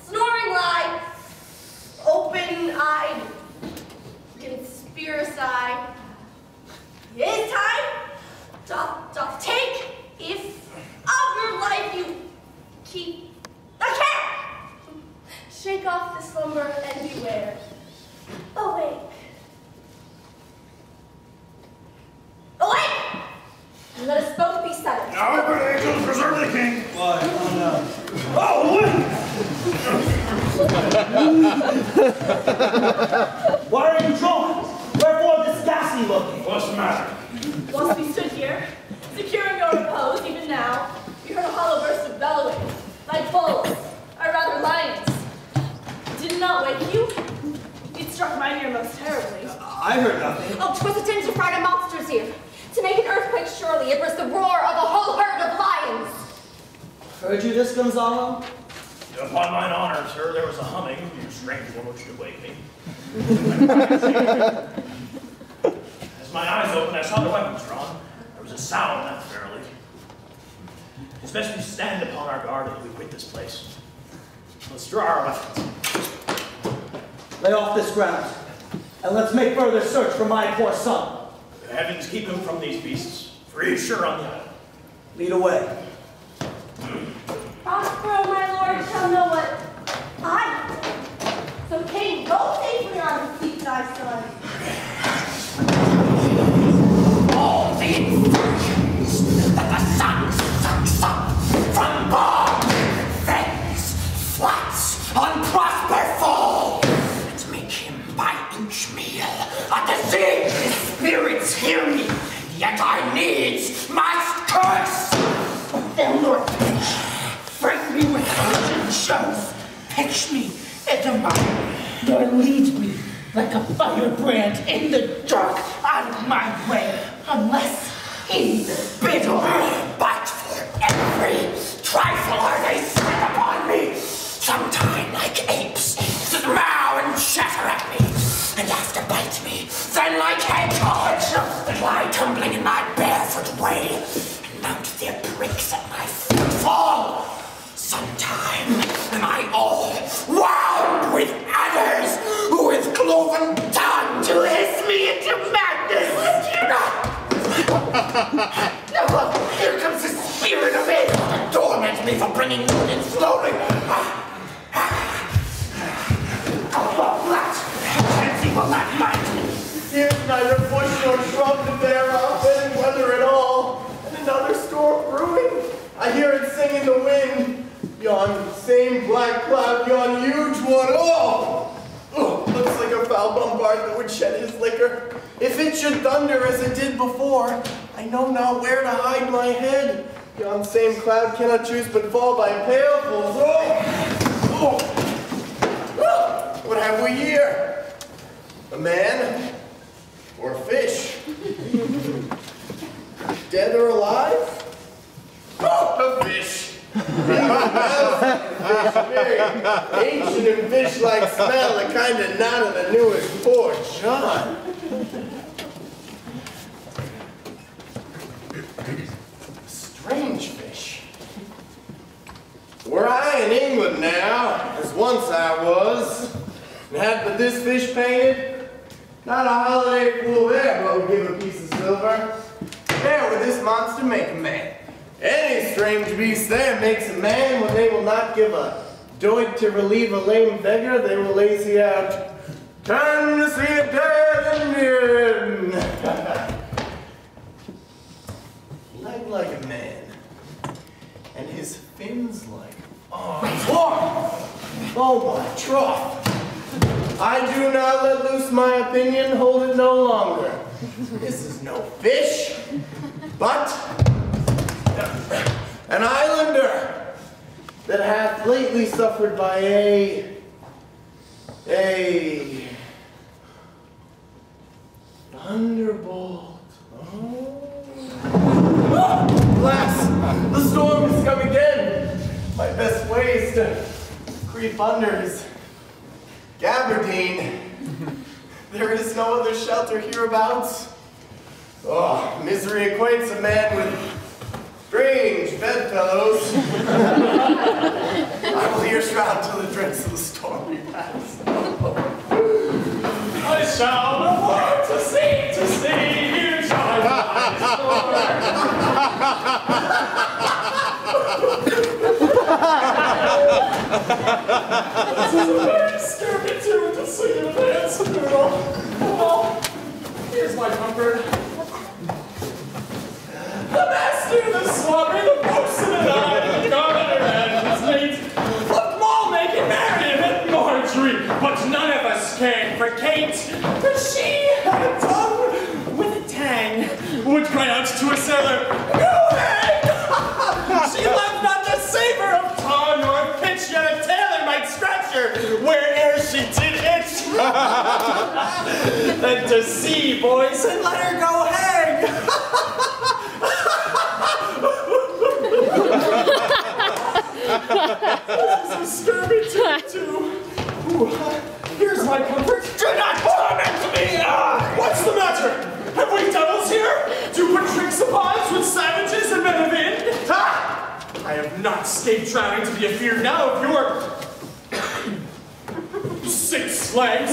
snoring lie, open-eyed, conspiracy, it is time doth take, if of your life you keep the care. Shake off the slumber and beware. Awake. Awake! And let us both be settled. Now, good angels, preserve the king. Why? Oh no. Oh, wait! Why are you drawn? Wherefore this ghastly looking? What's the matter? Whilst we stood here, securing your repose, even now, we heard a hollow burst of bellowing, like bulls, or rather lions. Did it not wake you? It struck my ear most terribly. I heard nothing. Oh, 'twas a din to frighten monsters here. To make an earthquake, surely, it was the roar of a whole herd of lions. Heard you this, Gonzalo? Upon mine honor, sir, there was a humming, you strange one which did wake me. As my eyes opened, I saw the weapons drawn. There was a sound, not fairly. It's best we stand upon our guard as we quit this place. Let's draw our weapons. Lay off this ground, and let's make further search for my poor son. The heavens keep him from these beasts. Free is sure on the island. Lead away. Prospero, my lord, shall know what I do. So, king, go safely on to seek thy son. All the infusions that the sun sucks up from bog, fens, flats, on Prosper fall, and make him by inch meal a disease. His spirits hear me, yet I needs must curse. They'll not frighten me with urgent shows, pitch me into mine, nor lead me like a firebrand in the dark out of my way, unless he bid but for every trifler they set upon me, sometime like apes, mow and chatter at me, and after bite me, then like hedgehogs that lie tumbling in my barefoot way, and mount their bricks at my footfall. Sometime am I all wound with adders, with cloven tongue to hiss me into madness. No, here comes the spirit of it to torment me for bringing wounded slowly. That fancy will not mind me. Here's neither bush nor shrub to bear up any weather at all. And another storm brewing. I hear it sing in the wind. Yon same black cloud, yon huge one. Oh! Oh, looks like a foul bombard that would shed his liquor. If it should thunder as it did before, I know not where to hide my head. Yon same cloud cannot choose but fall by pailfuls. Oh! Oh! What have we here? A man or a fish? Dead or alive? Oh, a fish! Very ancient and fish-like smell, the kind of not of the newest Port John. Strange fish. Were I in England now, as once I was, and had but this fish painted, not a holiday fool there but would give a piece of silver. There would this monster make a man. Any strange beast there makes a man when they will not give a doit to relieve a lame beggar, they will lazy out. Time to see a dead Indian. Leg like a man, and his fins like arms. Oh my trough! I do not let loose my opinion, hold it no longer. This is no fish, but an islander that hath lately suffered by a thunderbolt. Alas, the storm has come again. My best way is to creep under his gabardine. There is no other shelter hereabouts. Oh, misery acquaints a man with strange bedfellows. I will here shroud till the dregs of the storm be past. I shall no more to see, here shall This is a very scurvy tune to sing in a dance noodle. Well, here's my comfort. The master, the swabber, the boatswain, and I, the gardener and his mate, looked all making merry at Marjorie, but none of us cared for Kate, for she had a tongue with a tang, would cry out to a sailor, "Go hang!" She left not the savor of tar nor pitch, yet a tailor might scratch her where'er she did itch. Then to sea, boys, and let her go hang. This is a scurvy too. Here's my comfort. Do not torment me! What's the matter? Have we devils here? To put tricks upon us with savages and men of Ind? I have not escaped drowning to be afeard now of your 6 legs.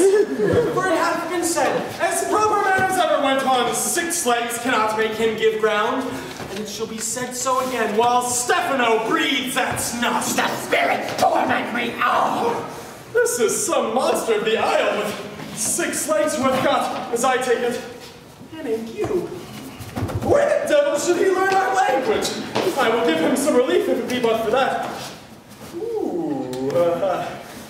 For it hath been said, as proper manners ever went on, 6 legs cannot make him give ground. And it shall be said so again, while Stephano breathes at snot. The spirit torment me! Oh! This is some monster of the Isle with 6 legs who have got, as I take it, an ague. Where the devil should he learn our language? I will give him some relief if it be but for that.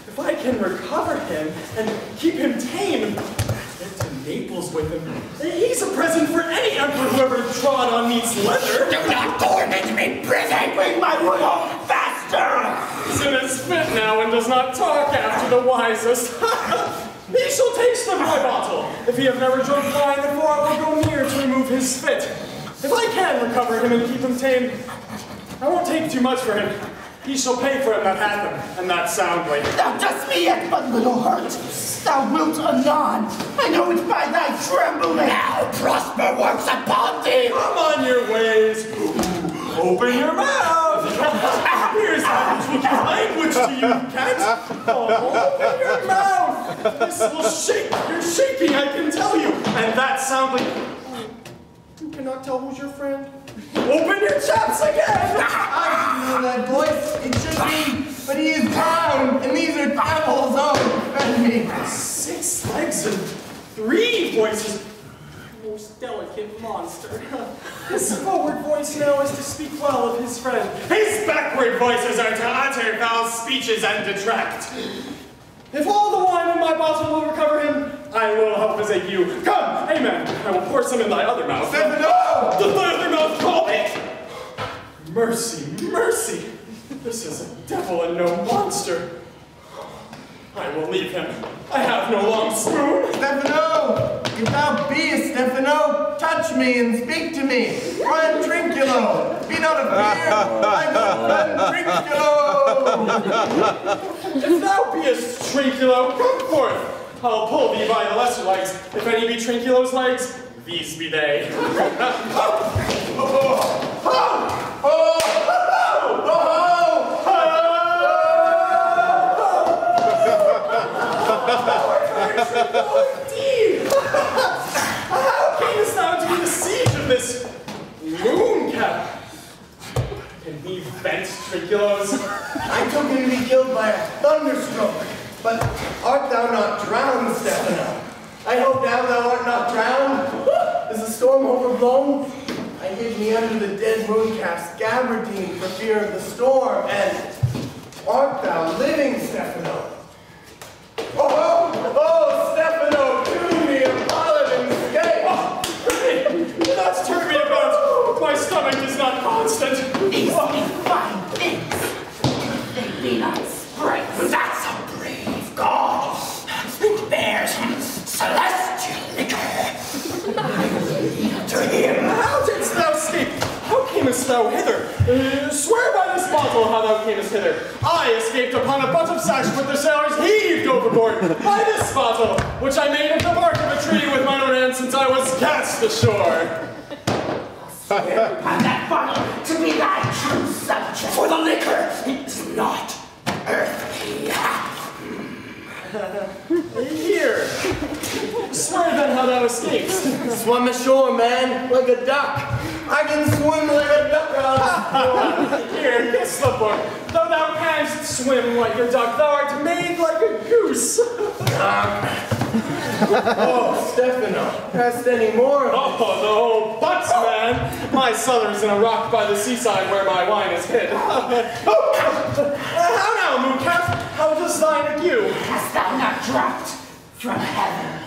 If I can recover him and keep him tame, get to Naples with him. He's a present for any emperor who ever trod on meat's leather. Do not torment me, prison! Bring my wood home faster! He's in his fit now and does not talk after the wisest. He shall taste of my bottle. If he have never drunk wine before, I will go near to remove his fit. If I can recover him and keep him tame, I won't take too much for him. He shall pay for him that hath him, and that soundly. Thou dost me yet but little hurt. Thou wilt anon. I know it by thy trembling. Now prosper works upon thee. Come on your ways. Open your mouth. Here's that which will give language to you, cat. Oh, open your mouth. This will shake. You're shaking, I can tell you. And that soundly. You cannot tell who's your friend. Open your chaps again! I know that voice. It should be, but he is bound, and these are devil's own. 6 legs and 3 voices. Most delicate elegant monster. His forward voice now is to speak well of his friend. His backward voices are to utter foul speeches and detract. If all the wine in my bottle will recover him, I will help visit you. Come, amen. I will pour some in thy other mouth. Stephano! Does thy other mouth call it? Mercy, mercy. This is a devil and no monster. I will leave him. I have no long spoon. Stephano! If thou beest, Stephano, touch me and speak to me. For I am Trinculo. Be not afeard. I am If thou beest Trinculo, come forth. I'll pull thee by the lesser legs. If any be Trinculo's legs, these be they. Indeed! How camest thou to the siege of this moon cap? Can he vent Trinculos? I took him to be killed by a thunderstroke. But art thou not drowned, Stephano? I hope now thou art not drowned. Is the storm overblown? I hid me under the dead mooncalf's gabardine for fear of the storm. And art thou living, Stephano? Oh, Stephano, do me a paladin escape! That's turned me about. My stomach is not constant. These be fine things. They be not sprites. That's a brave god. It bears celestial liquor. To him. How didst thou escape? How camest thou hither? Swear by this bottle how thou camest hither. I escaped upon a butt of sash with the sailors heaved overboard by this bottle, which I made of the bark of a tree with my own hands since I was cast ashore. Swear upon that bottle to be thy true subject. For the liquor is not earthly. Here. Swear then how thou escapest. Swim ashore, man, like a duck. I can swim like a duck on the floor. Here, kiss the book. Though thou canst swim like a duck, thou art made like a goose. Oh, Stephano, hast any more? Oh, the whole butts, man. My cellar's in a rock by the seaside where my wine is hid. How now, mooncalf? How does thine ague? Hast thou not dropped from heaven?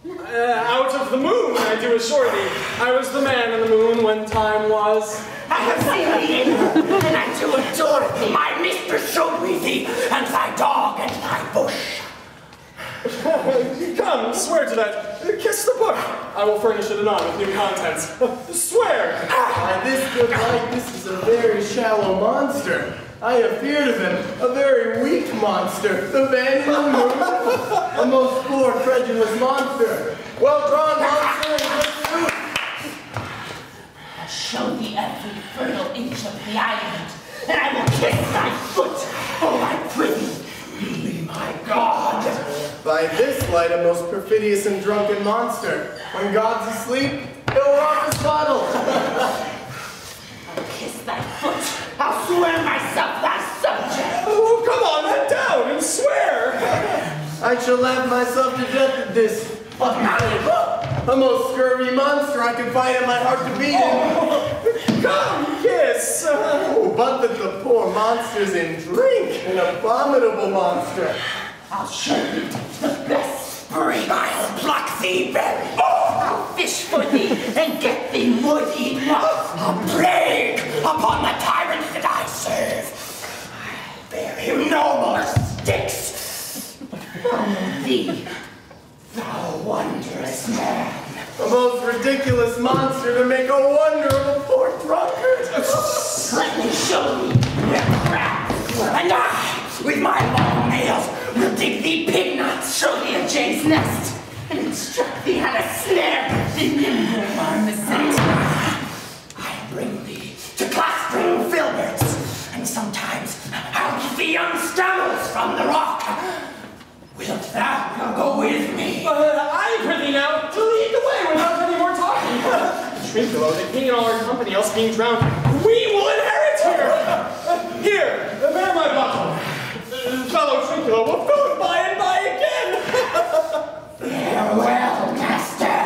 Out of the moon, I do assure thee. I was the man in the moon when time was. I have seen thee, and I do adore thee. My mistress showed me thee, and thy dog, and thy bush. Come, swear to that. Kiss the book. I will furnish it anon with new contents. Swear. By this good light, this is a very shallow monster. I have feared of him, a very weak monster. The man in the moon, a most poor, credulous monster. Well-drawn monster and good fruit. I'll show thee every fertile inch of the island, and I will kiss thy foot. Oh, I prithee, be my god. By this light, a most perfidious and drunken monster. When God's asleep, he'll rock his bottle. I'll kiss thy foot. I'll swear myself thy subject. Oh, come on, then down and swear. I shall laugh myself to death at this. A most scurvy monster I can find in my heart to beat in. Come, kiss. Oh, but that the poor monster's in drink, an abominable monster. I'll show you the best spring. I'll pluck thee berry. I'll fish for thee and get thee wood eaten up. A plague upon the tyrants that I serve. I'll bear him no more sticks. Follow thee, thou wondrous man. A most ridiculous monster to make a wonder of a poor drunkard. Let me show thee their crafts. And I, with my long nails, will dig thee pig nuts, show thee a jade's nest, and instruct thee how to snare the nimble marmoset. I bring thee to clasping filberts, and sometimes I'll give thee young stammers from the rock. Wilt thou go with me? I prithee now to lead the way without any more talking. Trinculo, the king and all our company else being drowned, we will inherit here. Here, bear my bottle. Fellow Trinculo will fill it by and by again. Farewell, master.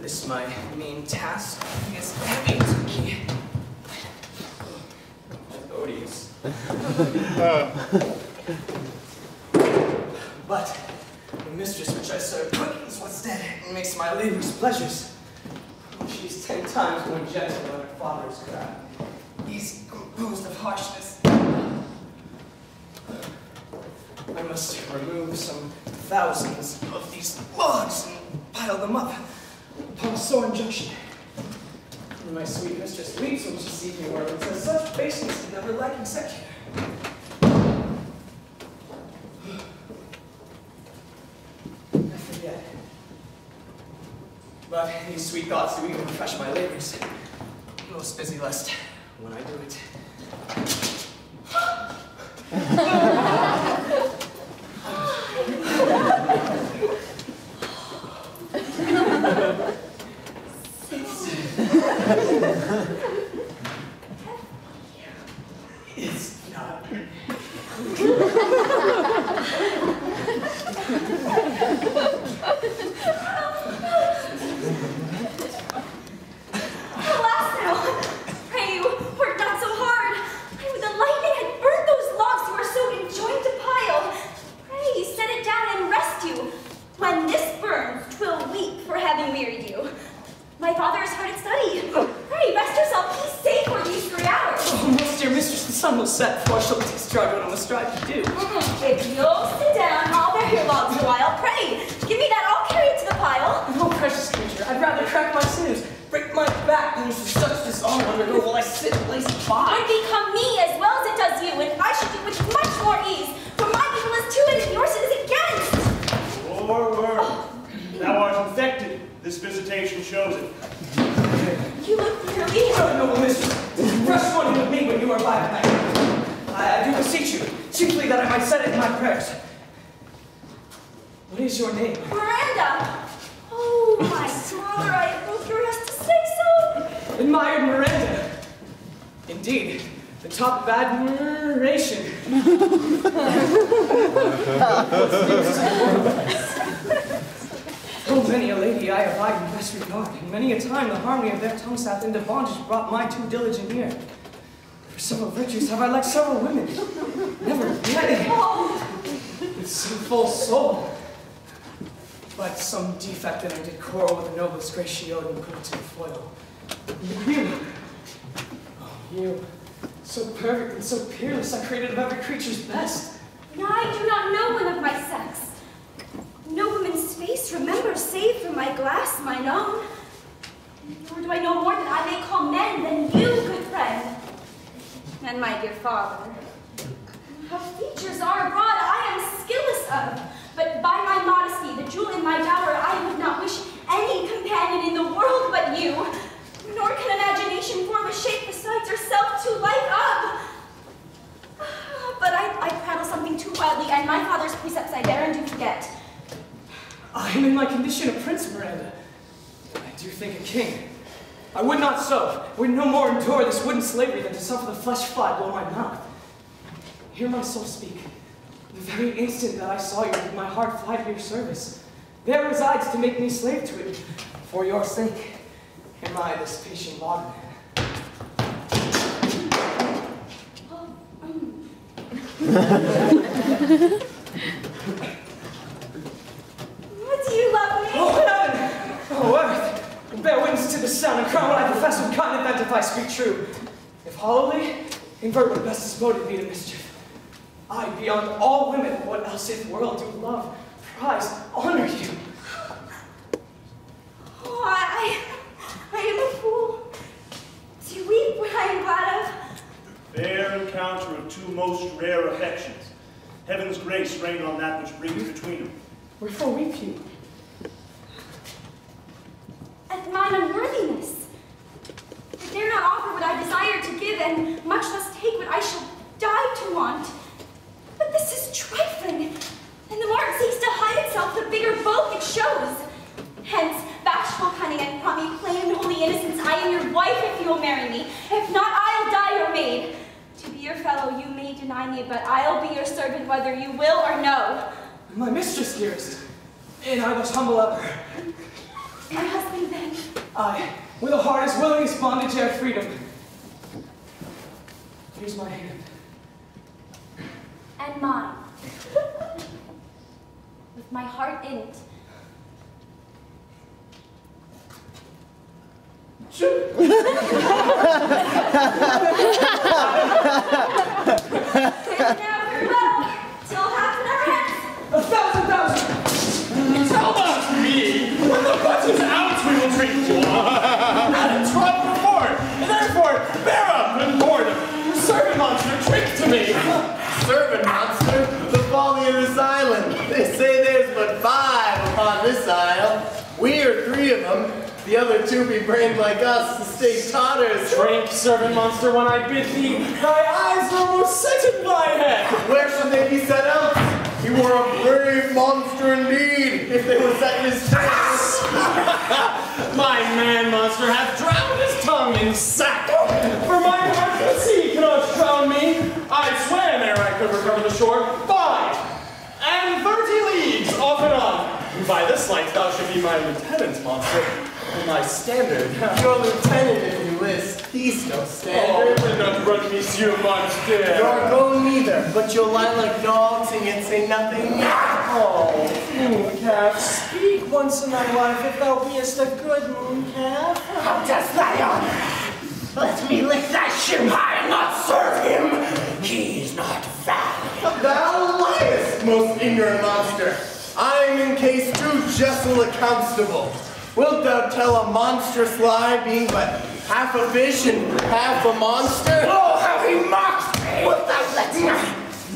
This my main task is heavy to me. Odious. But the mistress which I serve quickens what's dead and makes my labor's pleasures. She's 10 times more gentle than her father's craft. He's composed of harshness. I must remove some thousands of these logs and pile them up upon a sore injunction. And my sweet mistress weeps when she sees me work and says, such patience is never like executor. I forget. But these sweet thoughts do even refresh my labors. Most busy lest when I do it. It's not. Alas now! Pray you, work not so hard. The lightning had burnt those logs you are so enjoined to pile. Pray, set it down and rest you. When this burns, 'twill weep for having wearied you. My father is hard at study. Pray, rest yourself. He's safe for these 3 hours. Oh, most dear mistress, the sun will set before I shall discharge what I must strive to do. If you'll sit down, I'll bear your logs a while. Pray, give me that. I'll carry it to the pile. Oh, precious creature, I'd rather crack my sinews, break my back than such dishonor undergo while I sit lazing by. It would become me as well as it does you, and I should do it with much more ease. For my people is to it, and yours it is against. Forward. Thou art infected. This visitation shows it. You look really... Oh, noble mistress, rush one in with me when you are by my I do beseech you, chiefly that I might set it in my prayers. What is your name? Miranda. Oh, my brother, I have no curiosity to say so. Admired Miranda. Indeed, the top of admiration. Oh, many a lady I abide in best regard, and many a time the harmony of their tongues hath into bondage brought my too diligent ear. For several virtues have I like several women, never yet with some full soul. But some defect in her did quarrel with the noblest grace she owed and put it to the foil. You, so perfect and so peerless, I created of every creature's best. I do not know one of my sex. No woman's face remember, save for my glass, mine own. Nor do I know more than I may call men than you, good friend, and my dear father. How features are abroad, I am skilless of, but by my modesty, the jewel in my dower, I would not wish any companion in the world but you. Nor can imagination form a shape besides herself to light up. But I prattle something too wildly, and my father's precepts I dare and do forget. I am in my condition a prince, Miranda. I do think a king. I would not so. I would no more endure this wooden slavery than to suffer the flesh fly blow my mouth. Hear my soul speak. The very instant that I saw you, did my heart fly to your service. There resides to make me slave to it. For your sake, am I this patient logman. Do you love me? Oh, heaven! Oh, earth! Bear witness to the sound and crown what I profess with kind event if I speak true. If hollowly, invert what best is motive me to mischief. I, beyond all women, what else in the world do love, prize, honor you. Oh, I am a fool. To weep when I am glad of. Fair encounter of 2 most rare affections. Heaven's grace rain on that which brings between them. Wherefore weep you? At mine unworthiness. I dare not offer what I desire to give, and much less take what I shall die to want. But this is trifling, and the more it seeks to hide itself, the bigger bulk it shows. Hence, bashful cunning, and prompt me plain and holy innocence. I am your wife if you will marry me. If not, I'll die your maid. To be your fellow, you may deny me, but I'll be your servant whether you will or no. My mistress, dearest, and I was humble ever. My husband, then. I, with a heart as willing as bondage to our freedom. Here's my hand. And mine. With my heart in it. Till half an hour hence. 1,000,000! Tell not me! When the button's out, we will treat you. Not a trump before, and therefore bear up and board him. Servant monster, trick to me. Servant monster, the folly of this island. They say there's but 5 upon this isle. We are 3 of them. The other 2 be brained like us, the state totters. Drink, servant monster, when I bid thee. Thy eyes are almost set in thy head. Where should they be set else? You were a brave monster indeed, if they were set in his face. My man monster hath drowned his tongue in sack. For my heart the sea cannot drown me. I swam ere I could recover the shore 5 and 30 leagues off and on. By this light thou should be my lieutenant, monster. My standard. Your lieutenant, if you list. He's no standard. Oh, do not run me, monsieur monster. Nor go neither, but you'll lie like dogs and yet say nothing. Oh, mooncalf, speak once in thy life if thou beest a good mooncalf. How does thy honor? Let me lick thy shoe high and not serve him. He's not valid. Thou liest, most ignorant monster. I am in case too Jessel a constable. Wilt thou tell a monstrous lie, being but half a fish and half a monster? Oh, how he mocks me! Wilt thou let me,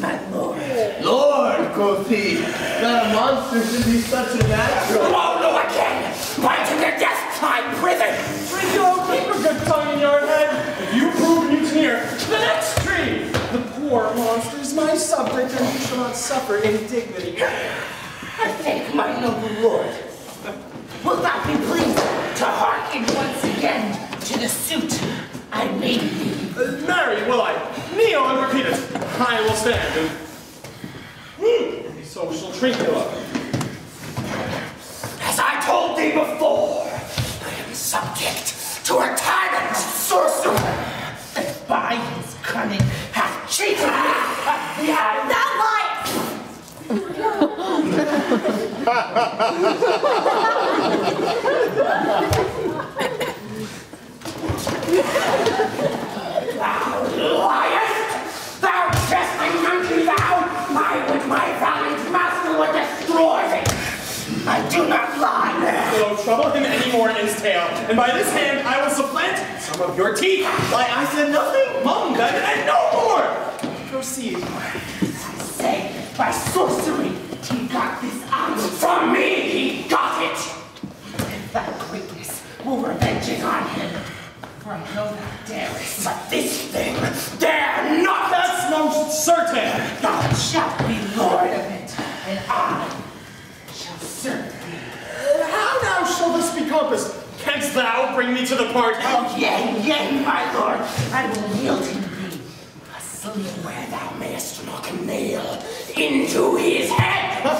my lord? Lord, quoth he, that a monster should be such a natural. Oh, no, again! Bite him to death, I prithee! Rico, keep a good tongue in your head. If you prove mutineer, the next tree. The poor monster's my subject, and he shall not suffer indignity. I thank my noble lord. Wilt thou be pleased to hearken once again to the suit I made thee? Marry, will I? Kneel and repeat it. I will stand and... the social trincular. As I told thee before, I am subject to a tyrant sorcerer that by his cunning hath cheated me of the island. Thou liest! Thou liest! Thou jesting monkey, thou! I with my valiant master would destroy thee! I do not lie! Don't trouble him any more in his tale, and by this hand I will supplant some of your teeth. Like I said nothing. Mum, then, and no more! Proceed. I say, by sorcery, he got this island. From me, he got it! And thy greatness will revenge it on him. For I know thou darest, but this thing dare not! That's most certain! Thou shalt be lord of it, and I shall serve thee. How now shall this be compassed? Canst thou bring me to the part? Oh, yea, yea, my lord, I will yield him thee. A sling where thou mayest knock a nail into his head. Thou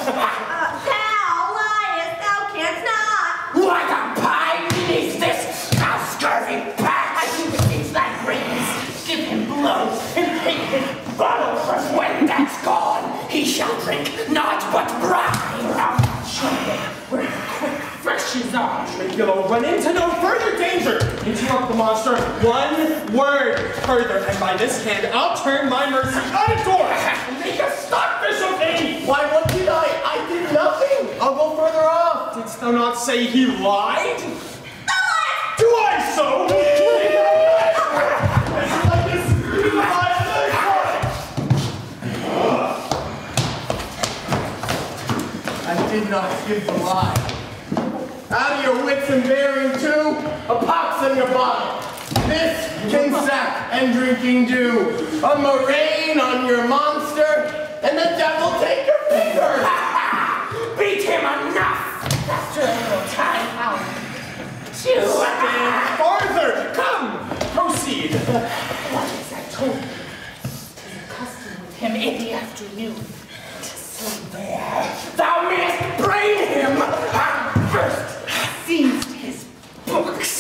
liest, thou canst not. Like a pie beneath this, thou scurvy pack. I do beseech thy greatness. Give him blows and take his bottle from when that's gone. He shall drink naught but brine around that shoulder where the quick freshes are. You'll run into no further danger. Interrupt the monster one word further, and by this hand I'll turn my mercy out of door and make a stockfish of thee. Why, what did I? I did nothing. I'll go further off. Didst thou not say he lied? Thou liest! Do I so? I did not give the lie. Out of your wits and bearing too, a pox in your bottle. This can sap and drinking dew. A murrain on your monster, and the devil take your finger. Beat him enough. After a little time, I'll Stand farther. Come, proceed. What is I told you? Tis a custom with him in the afternoon to sleep there. Thou mayest brain him. First, seized his books.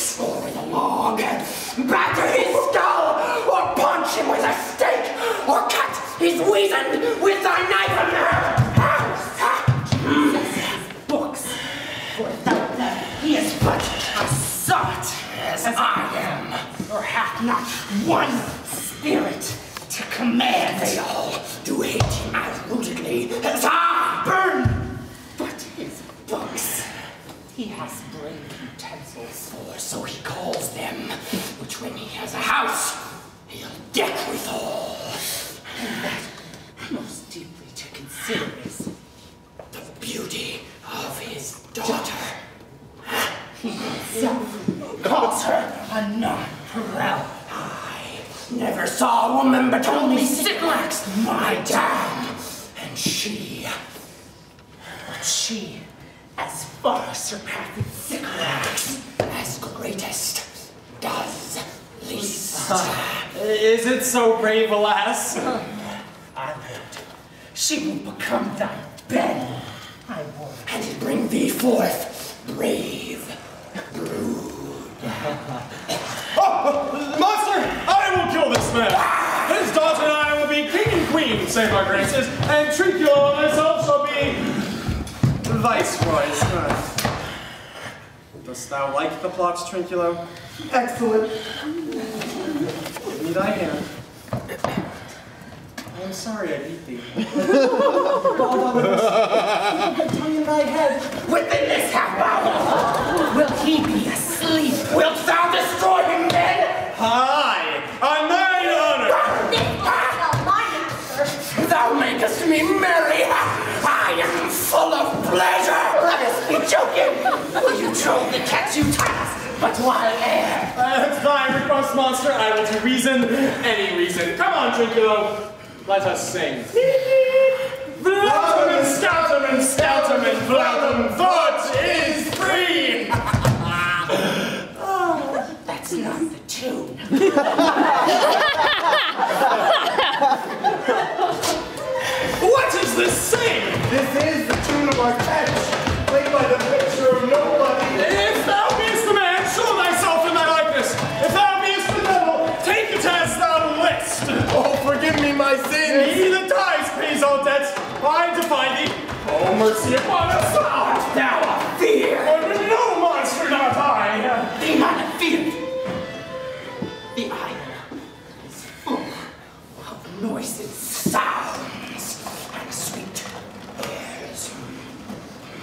as I am, or hath not one spirit to command. They all do hate him as rootedly as I burn. But his books, he has brave utensils for, so he calls them, which when he has a house, he'll deck withal. And that most deeply to consider is the beauty of his daughter. He himself calls her a non-paral. I never saw a woman but only Sycorax, my dam. And she, as far surpasses Sycorax, as greatest does least. Is it so brave, alas? I would. She will become thy bed. I would. And bring thee forth brave brood. Oh, monster! I will kill this man! His daughter and I will be king and queen, say my graces, and Trinculo and myself shall be viceroys. Dost thou like the plots, Trinculo? Excellent. Give me thy hand. I am sorry I beat thee. Tongue in thy head. Within this half hour, will he be asleep? Wilt thou destroy him then? Aye, on thine honor! Thou makest me merry. I am full of pleasure. Let us be joking. Will you drove the cats you ties, but while air? That's thy request, monster. I will do reason, any reason. Come on, Trinculo. Let us sing. Bloutum and stoutum and stoutum and bloutum, thought is free! Oh, that's not the tune. What is this sing? This is the tune of our catch, played by the picture of nobody. If thou beest the man, show thyself in thy likeness. If thou beest the devil, take it as thou list. Oh, forgive me my sins. He that dies pays all debts. I defy thee. Oh, mercy upon us. Art thou a fear? No monster, not I. Be not feared. The isle is full of noises, sounds, and sweet airs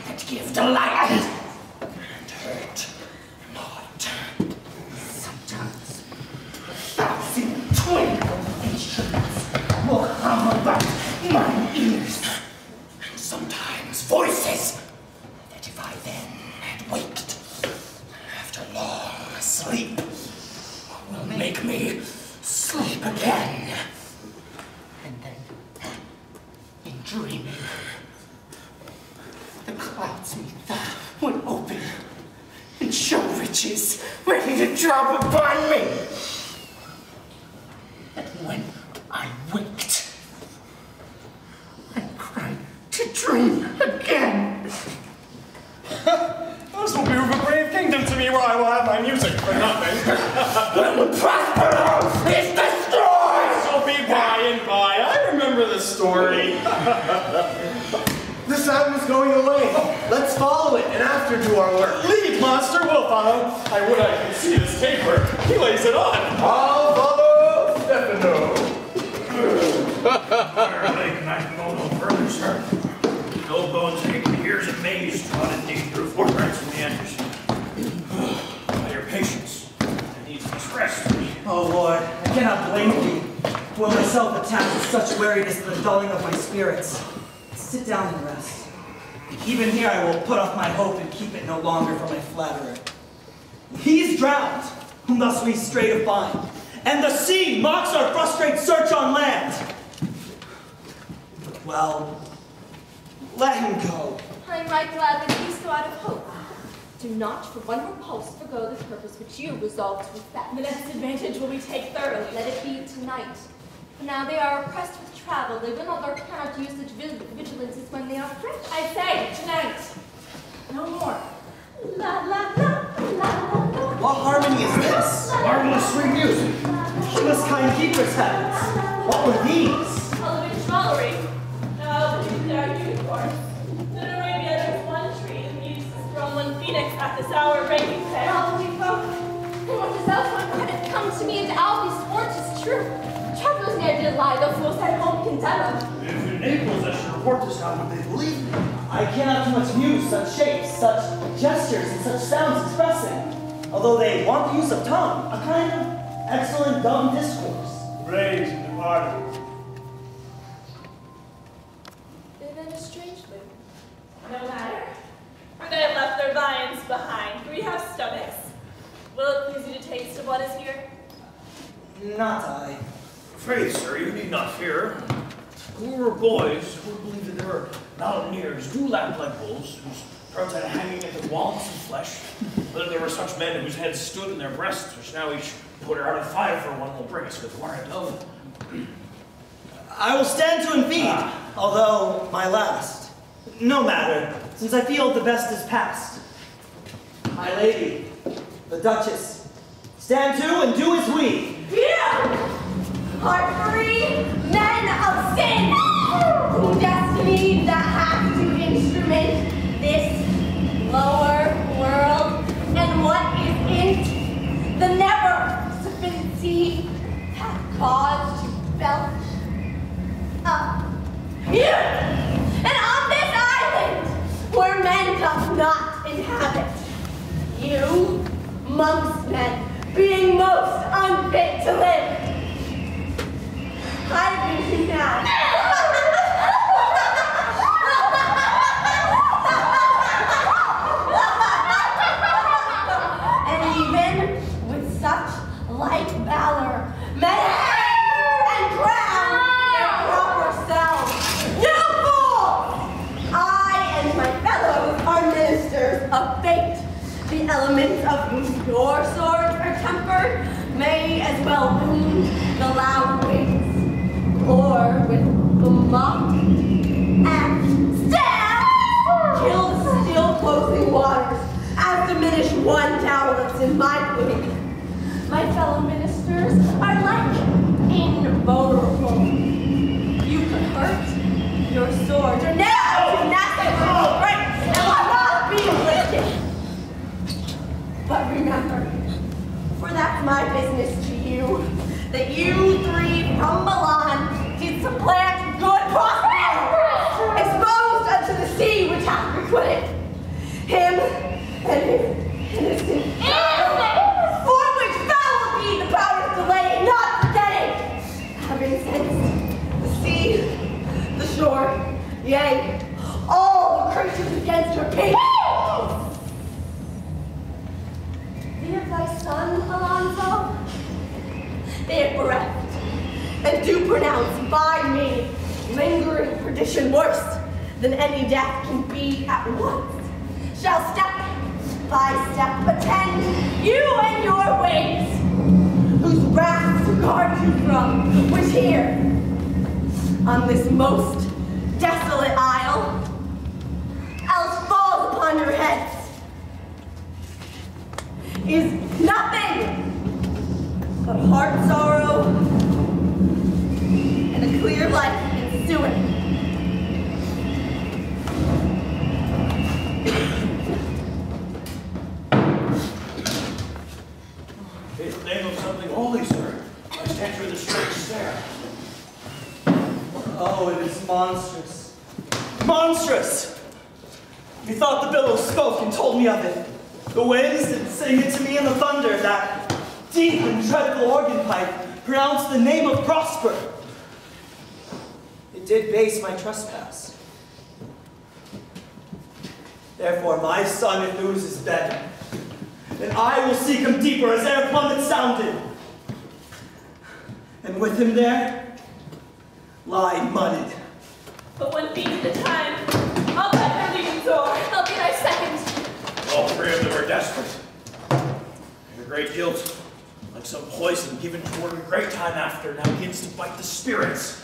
that give delight and hurt not. Sometimes 1,000 twinkling nations will hum about mine ears, and sometimes voices that if I then had waked after long sleep will make me sleep again. And then, in dreaming, the clouds methought would open and show riches ready to drop upon me. And when I waked, I cried to dream again. This will prove a brave kingdom to me where I will have my music for nothing. When Prospero is destroyed! This will be by and by. I remember the story. The sound is going away. Let's follow it and after do our work. Lead, monster, we'll follow. I would I could see this taper. He lays it on. I'll follow Stephano. Can I go no further, sir? The old bones aching ears amazed, what indeed through 4 ranks from the enders. By your patience, it needs expressed to me. Oh Lord, I cannot blame thee. For myself attached with such weariness to the dulling of my spirits. Sit down and rest. Even here I will put off my hope and keep it no longer for my flatterer. He is drowned, whom thus we stray to find, and the sea mocks our frustrate search on land. Well, let him go. I'm right glad that you so out of hope. Do not for one repulse forgo the purpose which you resolved to effect. The next advantage will we take thoroughly. Let it be tonight. For now they are oppressed with travel. They will not or cannot use such vigilance as when they are fresh. I say, tonight. No more. La la la la la la. What harmony is this? Marvelous sweet music. This kind keeper's heavens. What were these? All of it drollery. No, they are unicorns. In Arabia, there's one tree that needs to throw one phoenix at this hour breaking fair. How we folk. myself when it comes to me and all these sports is true. Travelers ne'er did lie, though fools at home condemn them. If in Naples I should report this, how would they believe me? I cannot too much use such shapes, such gestures, and such sounds expressing. Although they want the use of tongue, a kind of excellent dumb discourse. Praise and departed. They've been a strange mood. No matter, for they have left their viands behind, for we have stomachs. Will it please you to taste of what is here? Not I. Faith, sir, you need not fear. Poor boys who believe that there are mountaineers do lap like bulls, whose throats had hanging at the wallets of flesh. But there were such men whose heads stood in their breasts, which now each put out of fire for one will bring us with warrant of. I will stand to and feed, although my last. No matter, since I feel the best is past. My lady, the Duchess, stand to and do as we. You are free men of sin, who destiny that has to instrument this lower world and what is in the never sufficiency hath caused to belch up here and on this island where men doth not inhabit. You, monks men, being most unfit to live. I bring you now. And even with such like valor, men and crown their proper selves. You fools! I and my fellows are ministers of fate. The elements of whose your swords are tempered may as well wound the loud winds, or with the mock and stab kill the still closing waters, as diminish one talent in my wing. My fellow ministers are like invulnerable. You could hurt your swords, or now to natural break, and will not be lifted. But remember, for that's my business to you, that you three from Milan did supplant good Prospero, exposed unto the sea which hath requited him and his innocent child, for which foul will be the proudest delay, not forgetting, having sensed the sea, the shore, yea, all the creatures against your peace. Of thy son, Alonso, they have bereft, and do pronounce by me lingering perdition worse than any death can be at once, shall step by step attend you and your ways, whose wrath to guard you from, which here, on this most desolate isle, else falls upon your heads, is nothing but heart sorrow and a clear life ensuing. In the name of something holy, sir, I stand through the strange stare. Oh, it is monstrous. Monstrous! Methought the billows spoke and told me of it. The winds did sing it to me in the thunder, that deep and dreadful organ pipe pronounced the name of Prospero. It did base my trespass. Therefore my son if news is better, and I will seek him deeper as air plummet sounded. And with him there, lie mudded. But when feet at a time, I'll cut their leading door. I'll be thy second. All three of them are desperate. Their great guilt, like some poison given toward a great time after, now begins to bite the spirits.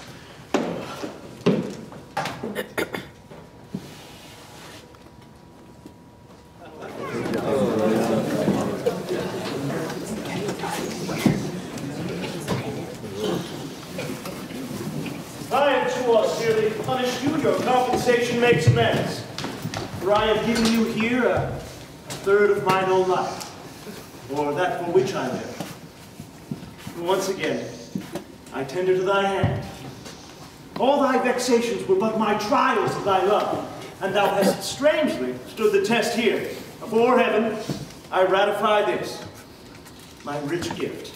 I am too austerely punished you. Your compensation makes amends. For I have given you here a third of mine own life. or that for which I live. And once again, I tender to thy hand. All thy vexations were but my trials of thy love, and thou hast strangely stood the test here. Before heaven, I ratify this, my rich gift.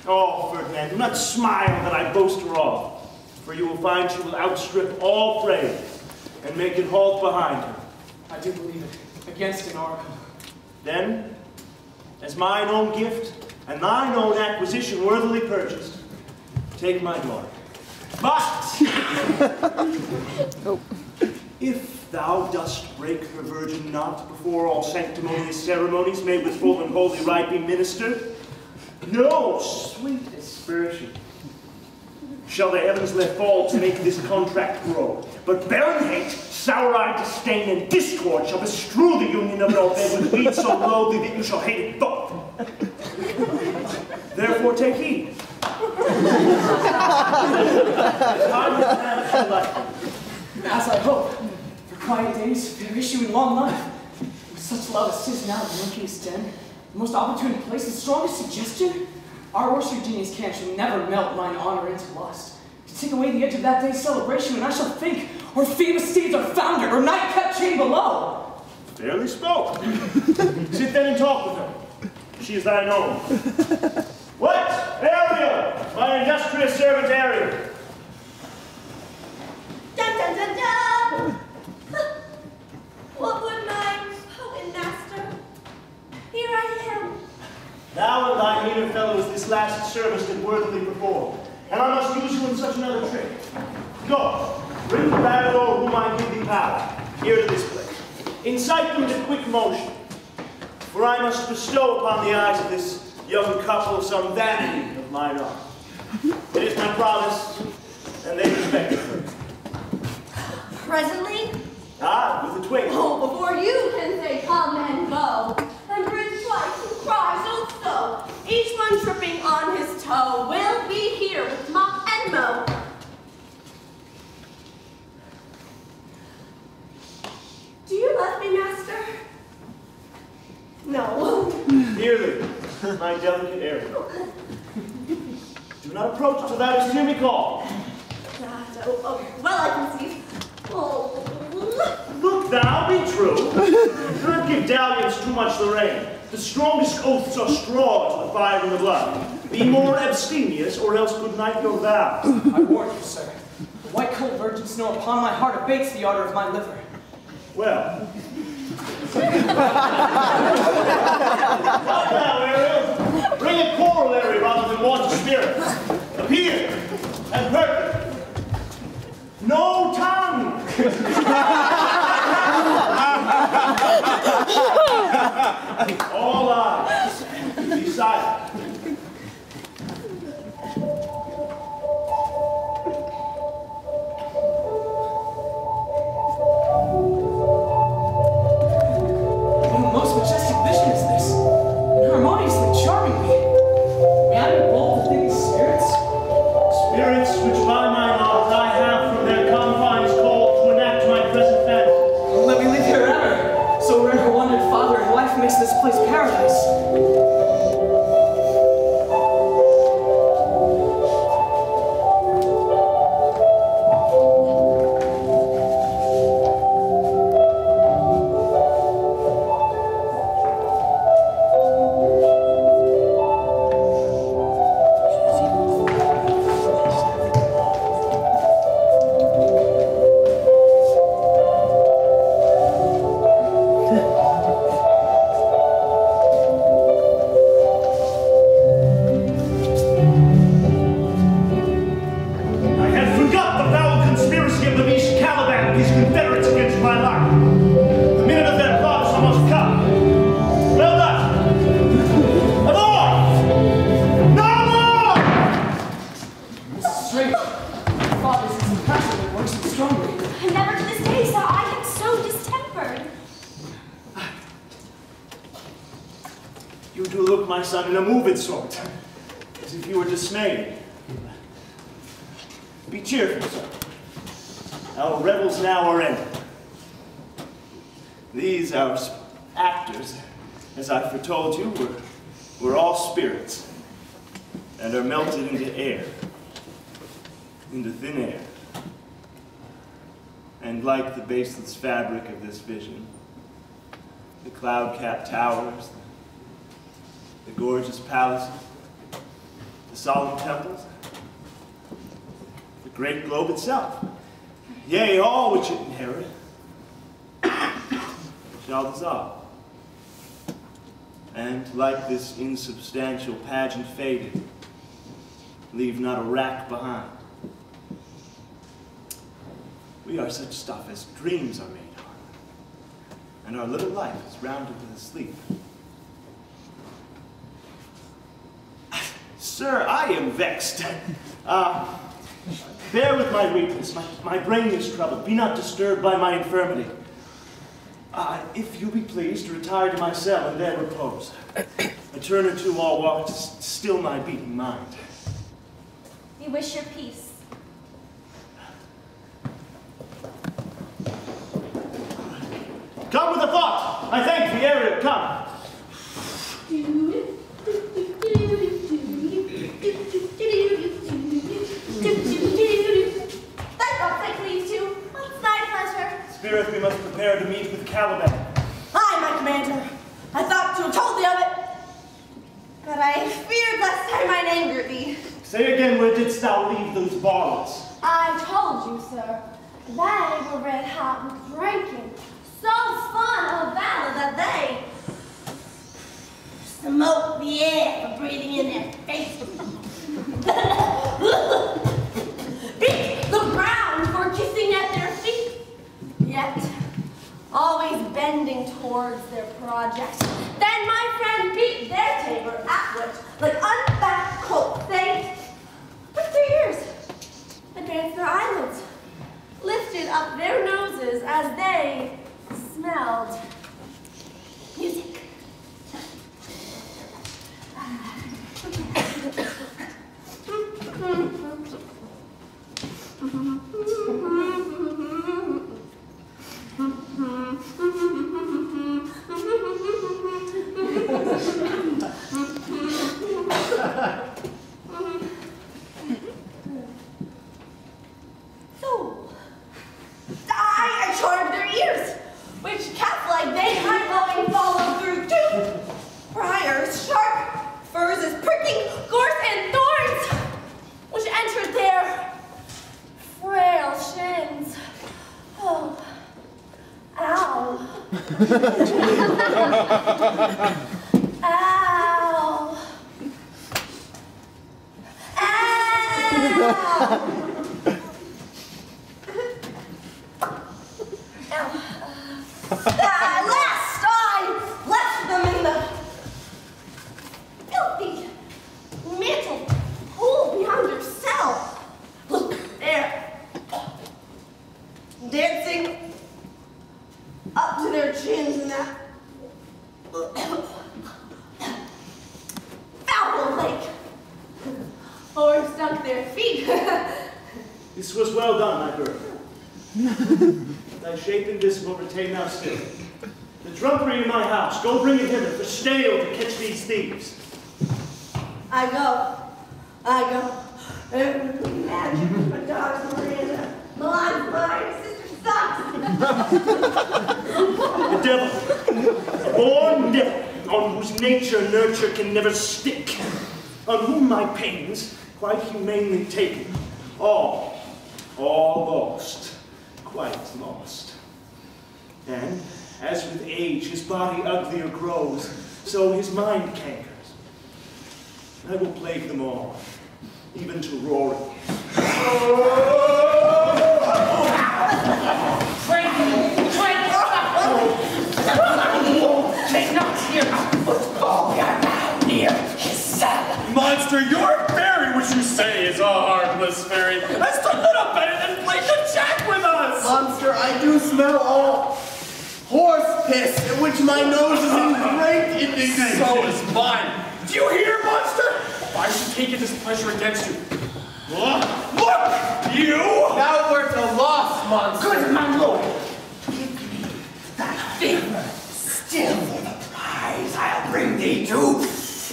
Oh, Ferdinand, do not smile that I boast her off, for you will find she will outstrip all praise and make it halt behind her. I do believe it, against an oracle. Then, as mine own gift and thine own acquisition worthily purchased, take my daughter. But if thou dost break her virgin knot before all sanctimonious ceremonies may with full and holy rite be ministered, no sweet aspersion shall the heavens let fall to make this contract grow, but barren hate, sour-eyed disdain, and discord shall bestrew the union of your bed with weeds so loathly that you shall hate it both. Therefore take heed. As I hope, for quiet days, fair issue and long life. With such love as 'tis now, the milkiest den, the most opportune place, the strongest suggestion, our worship genius camp shall never melt mine honor into lust. To take away the edge of that day's celebration when I shall think, or famous steeds are foundered, or night kept chained below. Fairly spoke. Sit then and talk with her. She is thine own. What? Ariel! My industrious servant Ariel. Dun dun dun dun! What would my poet master? Here I am. Thou and thy meaner fellows this last service did worthily perform, and I must use you in such another trick. Go, bring the Balel whom I give thee power, here to this place. Incite them to quick motion, for I must bestow upon the eyes of this young couple some vanity of mine own. It is my promise, and they respect it. Presently? Ah, with a twinkle. Oh, before you can say come and go, and bridge twice and cry so, each one tripping on his toe, will be here with mop and mow. Do you love me, master? No. Dearly, my delicate Ariel. Do not approach till thou dost hear me call. Well, I can see. Oh. Look thou, be true. Do not give dalliance too much the rein. The strongest oaths are straw to the fire and the blood. Be more abstemious, or else good night your vows. I warn you, sir. The white cold virgin snow upon my heart abates the ardor of my liver. Well. What now, Ariel? Bring a corollary rather than want spirits. Appear and perfect. No tongue! All eyes, be silent. What a most majestic vision is this, and harmoniously charming me. May I be bold to think these spirits? Spirits which by my knowledge I have from their confines called to enact my present fancy. Let me live here ever, so rare a wondered father and wife makes this place paradise. In a moved sort, as if you were dismayed. Be cheerful, sir. Our revels now are ended. These, our actors, As I foretold you, we're all spirits, and are melted into air, into thin air. And like the baseless fabric of this vision, the cloud-capped towers, the gorgeous palaces, the solemn temples, the great globe itself, yea, all which it inherit, shall dissolve. And like this insubstantial pageant faded, leave not a rack behind. We are such stuff as dreams are made of, and our little life is rounded with a sleep. Sir, I am vexed. Bear with my weakness. My brain is troubled. Be not disturbed by my infirmity. If you be pleased to retire to my cell and there repose. A turn or two I'll walk to still my beating mind. We wish your peace. Come with a thought. I thank thee, Ariel. Come. Let God please you. What's thy pleasure? Spirit, we must prepare to meet with Caliban. Aye, my commander. I thought to have told thee of it, but I feared lest I might anger thee. Say again, where didst thou leave those bottles? I told you, sir. They were red hot with drinking. So fun of valor that they smoke the air for breathing in their faces. Beat the ground for kissing at their feet. Yet, always bending towards their projects. Then my friend beat their tabor atward like unbacked colts. They pricked their ears, advanced their eyelids, lifted up their noses as they smelled music. So, I charmed their ears, which cat-like they might longing follow through too. Briars, sharp furs as pricking gorse and thorns, which entered their frail shins. Oh, ow. Ow. Ow. At last I left them in the filthy mantle pool beyond your cell. Look there, dancing up to their chins in that foul lake, or stuck their feet. This was well done, my bird. Thy shape and visible retain thou still. The trumpery in my house, go bring it hither for stale to catch these thieves. I go. Magic of my dog's Miranda, Milan's mine, sister sucks. The devil, a born devil, on whose nature nurture can never stick, on whom my pains, quite humanely taken, all lost, quite lost. And, as with age his body uglier grows, so his mind cankers. I will plague them all, even to roaring. Take not here, but all we are now near his cell. Monster, your fairy, which you say is a harmless fairy, has done little better than play the jack with us! Monster, I do smell all horse piss, in which my nose is in great indignation. So is mine. Do you hear, monster? I should take it as pleasure against you. Look, you! Thou wert a lost monster. Good my lord, give me that thing still for the prize. eyes I'll bring thee to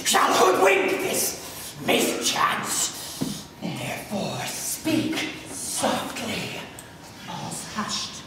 shall hoodwink this mischance. Therefore speak softly, all's hushed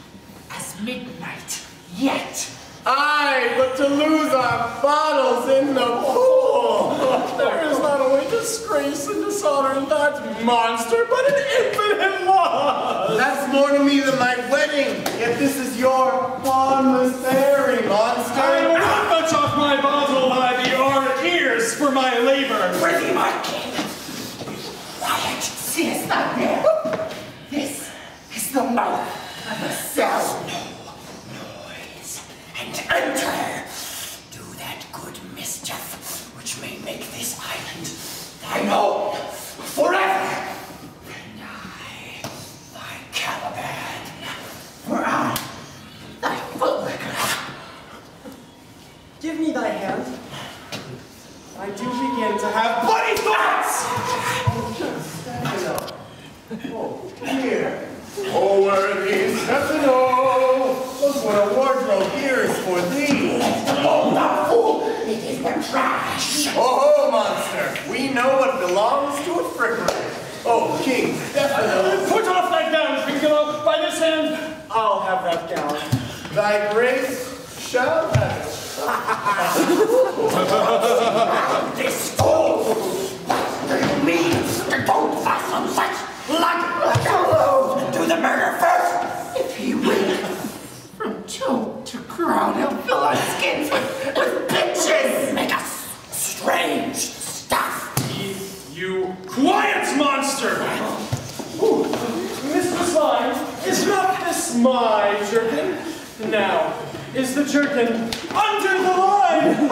as midnight yet. Aye, but to lose our bottles in the pool. There is not only disgrace and dishonor in that monster, but an infinite loss. That's more to me than my wedding, if this is your harmless fairy, monster. I will not touch off my bottle while I be your ears for my labor. Prithee, my king, quiet, seest thou there? This is the mouth of a cell. And enter. Do that good mischief which may make this island thine own forever. And I, thy Caliban, for I, thy footlicker. Give me thy hand. I do begin to have bloody thoughts! Oh, here. Oh, worthy Stephano! Look what a wardrobe here is for thee. Oh, thou fool! It is the trash! Oh, monster! We know what belongs to a fripper. Oh, King Stephano! Put off thy gown, Piccolo! By this hand, I'll have that gown. Thy grace shall have it. This fool! What do you mean? Don't fasten such blood and do the murder first! If he will, from tomb to crown, he'll fill our skins with pinches! Make us strange stuff! You quiet, monster! Ooh, Mistress Line, is not this my jerkin? Now, is the jerkin under the line?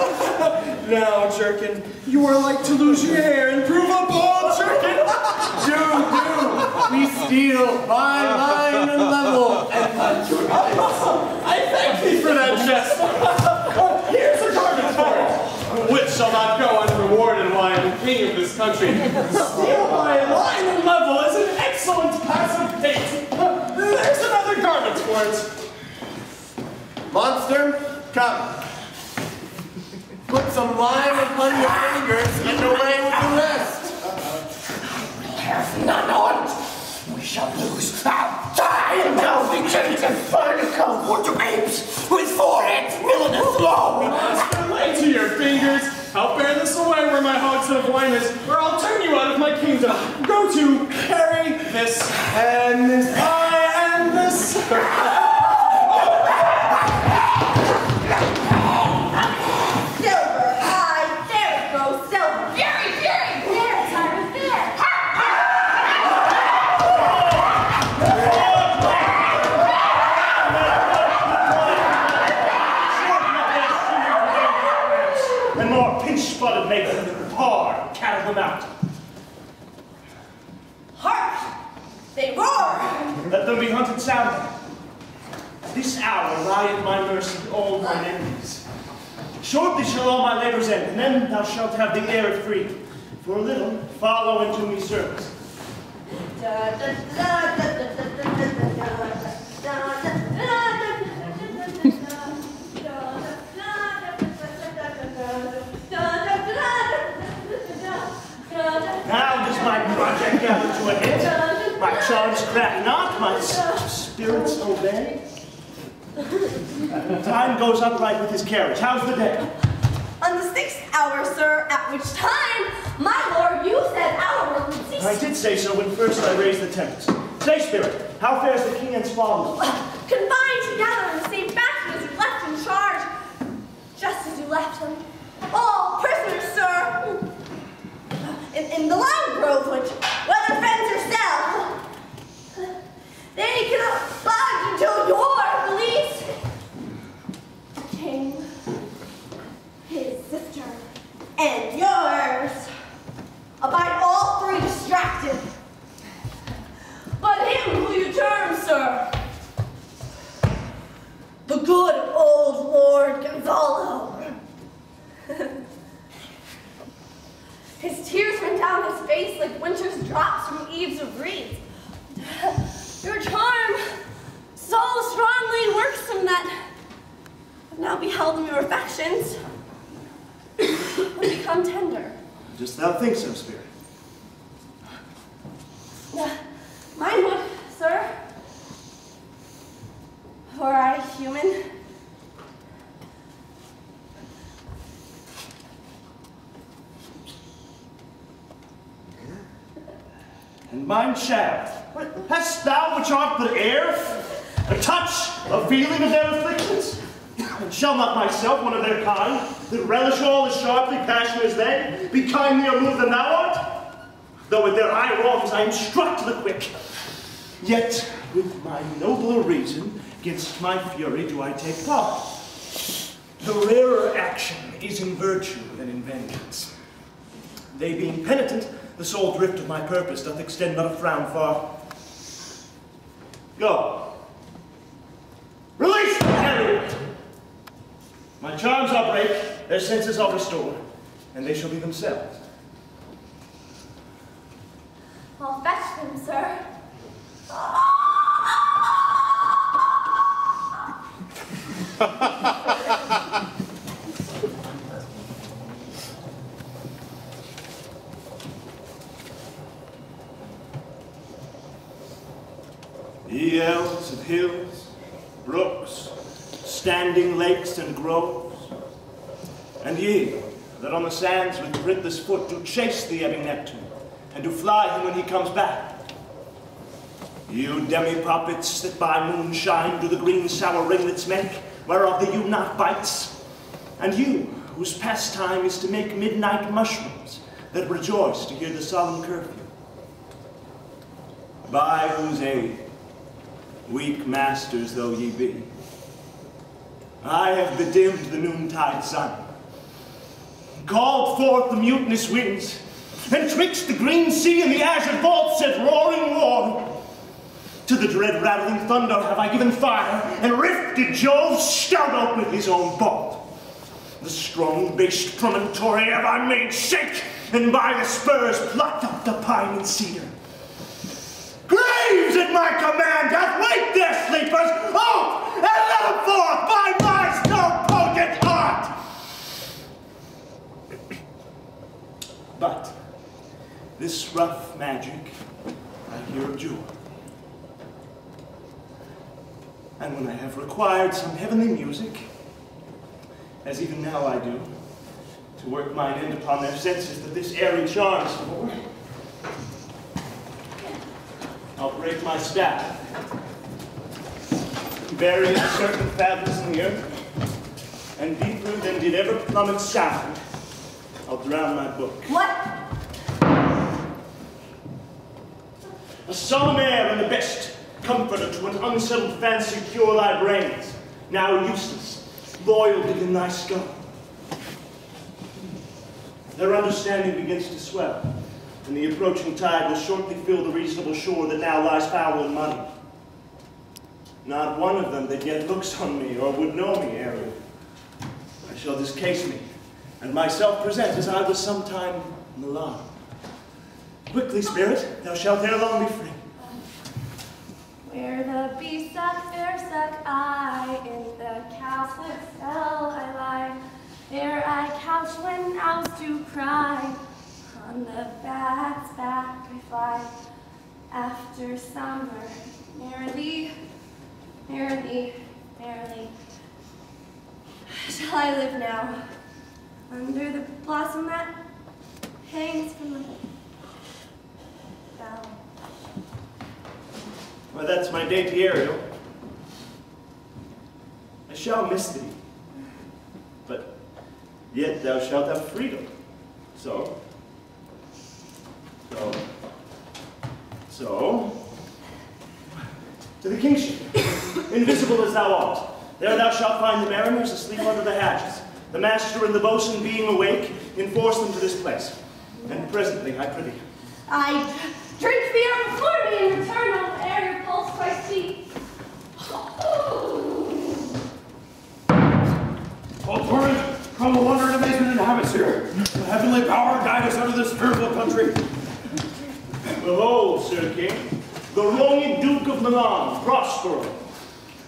Now, jerkin, you are like to lose your hair and prove a bald jerkin. Do. We steal by line and level and punch your eyes. I thank thee for that jest. Here's a garment for it, which shall not go unrewarded while I am king of this country. Steal by line and level is an excellent passive bait. There's another garment for it. Monster, come. Put some lime upon your fingers and away with the rest. Have none on. We shall lose our die until we change the barnacle or to apes with foreheads villainous low. Monster, lay to your fingers. I'll bear this away where my hogs have blindness, or I'll turn you out of my kingdom. Go to carry this and this. I and this. Spotted make them hard, cattle them out. Hark! They roar! Let them be hunted soundly. This hour lie at my mercy all mine enemies. Shortly shall all my labors end, and then thou shalt have the air free. For a little, follow into me service. Now does my project gather to an end. My charms crack not, my spirits obey. Time goes upright with his carriage. How's the day? On the 6th hour, sir, at which time, my lord, you said our work would cease. I did say so when first I raised the Tempest. Say, spirit, how fares the king and swallows? Confined together in the same fashion as you left in charge, just as you left them. All prisoners, sir. In the lime grove, which, whether friends or sell, they cannot budge until you're released. The king, his sister, and yours abide all three distracted. But him who you term, sir, the good old Lord Gonzalo. His tears run down his face like winter's drops from eaves of reeds. Your charm so strongly works him that I've now beheld in your affections would become tender. Dost thou think so, Spirit? Mine would, sir. Were I human. And mine shall. Hast thou which art but air, a touch, a feeling of their afflictions? And shall not myself, one of their kind, that relish all as sharply passion as they, be kindlier moved than thou art? Though with their high wrongs I am struck to the quick. Yet with my nobler reason, against my fury do I take part. The rarer action is in virtue than in vengeance. They being penitent, the sole drift of my purpose doth extend not a frown far. Go. Release the Ariel! My charms I'll break, their senses I'll restore, and they shall be themselves. I'll fetch them, sir. Ye elves of hills, brooks, standing lakes and groves, and ye that on the sands with writhless foot do chase the ebbing Neptune, and do fly him when he comes back. You demi-prophets that by moonshine do the green sour ringlets make, whereof the ewe not bites, and you whose pastime is to make midnight mushrooms that rejoice to hear the solemn curfew. By whose aid, weak masters though ye be, I have bedimmed the noontide sun, called forth the mutinous winds, and twixt the green sea and the azure vault set roaring war. To the dread rattling thunder have I given fire, and rifted Jove's stout oak with his own bolt. The strong-based promontory have I made shake, and by the spurs plucked up the pine and cedar. Graves at my command doth wake their sleepers, off, and let them forth by my snow-potent art! But this rough magic I hear abjure. And when I have required some heavenly music, as even now I do, to work mine end upon their senses that this airy charms for, I'll break my staff, bury it certain fathoms in the earth, and deeper than did ever plummet sound, I'll drown my book. What? A solemn air and the best comforter to an unsettled fancy cure thy brains, now useless, boiled within thy skull. Their understanding begins to swell, and the approaching tide will shortly fill the reasonable shore that now lies foul and muddy. Not one of them that yet looks on me or would know me, Ariel. I shall discase me, and myself present as I was sometime Milan. Quickly, spirit, thou shalt ere long be free. Where the bee suck, fair suck I, in the cowslip cell I lie. There I couch when owls do cry, on the bat's back I fly. After summer, merrily, merrily, merrily, shall I live now, under the blossom that hangs from the bough. Why, that's my dainty Ariel. I shall miss thee, but yet thou shalt have freedom. So, to the kingship, invisible as thou art. There thou shalt find the mariners asleep under the hatches. The master and the boatswain being awake, enforce them to this place. And presently, I prithee. I drink beer before me in return of air your pulse Christ feet. All torment, come a wonder and amazement inhabits here. The heavenly power guide us out of this fearful country. Behold, Sir King, the wronged Duke of Milan, Prospero.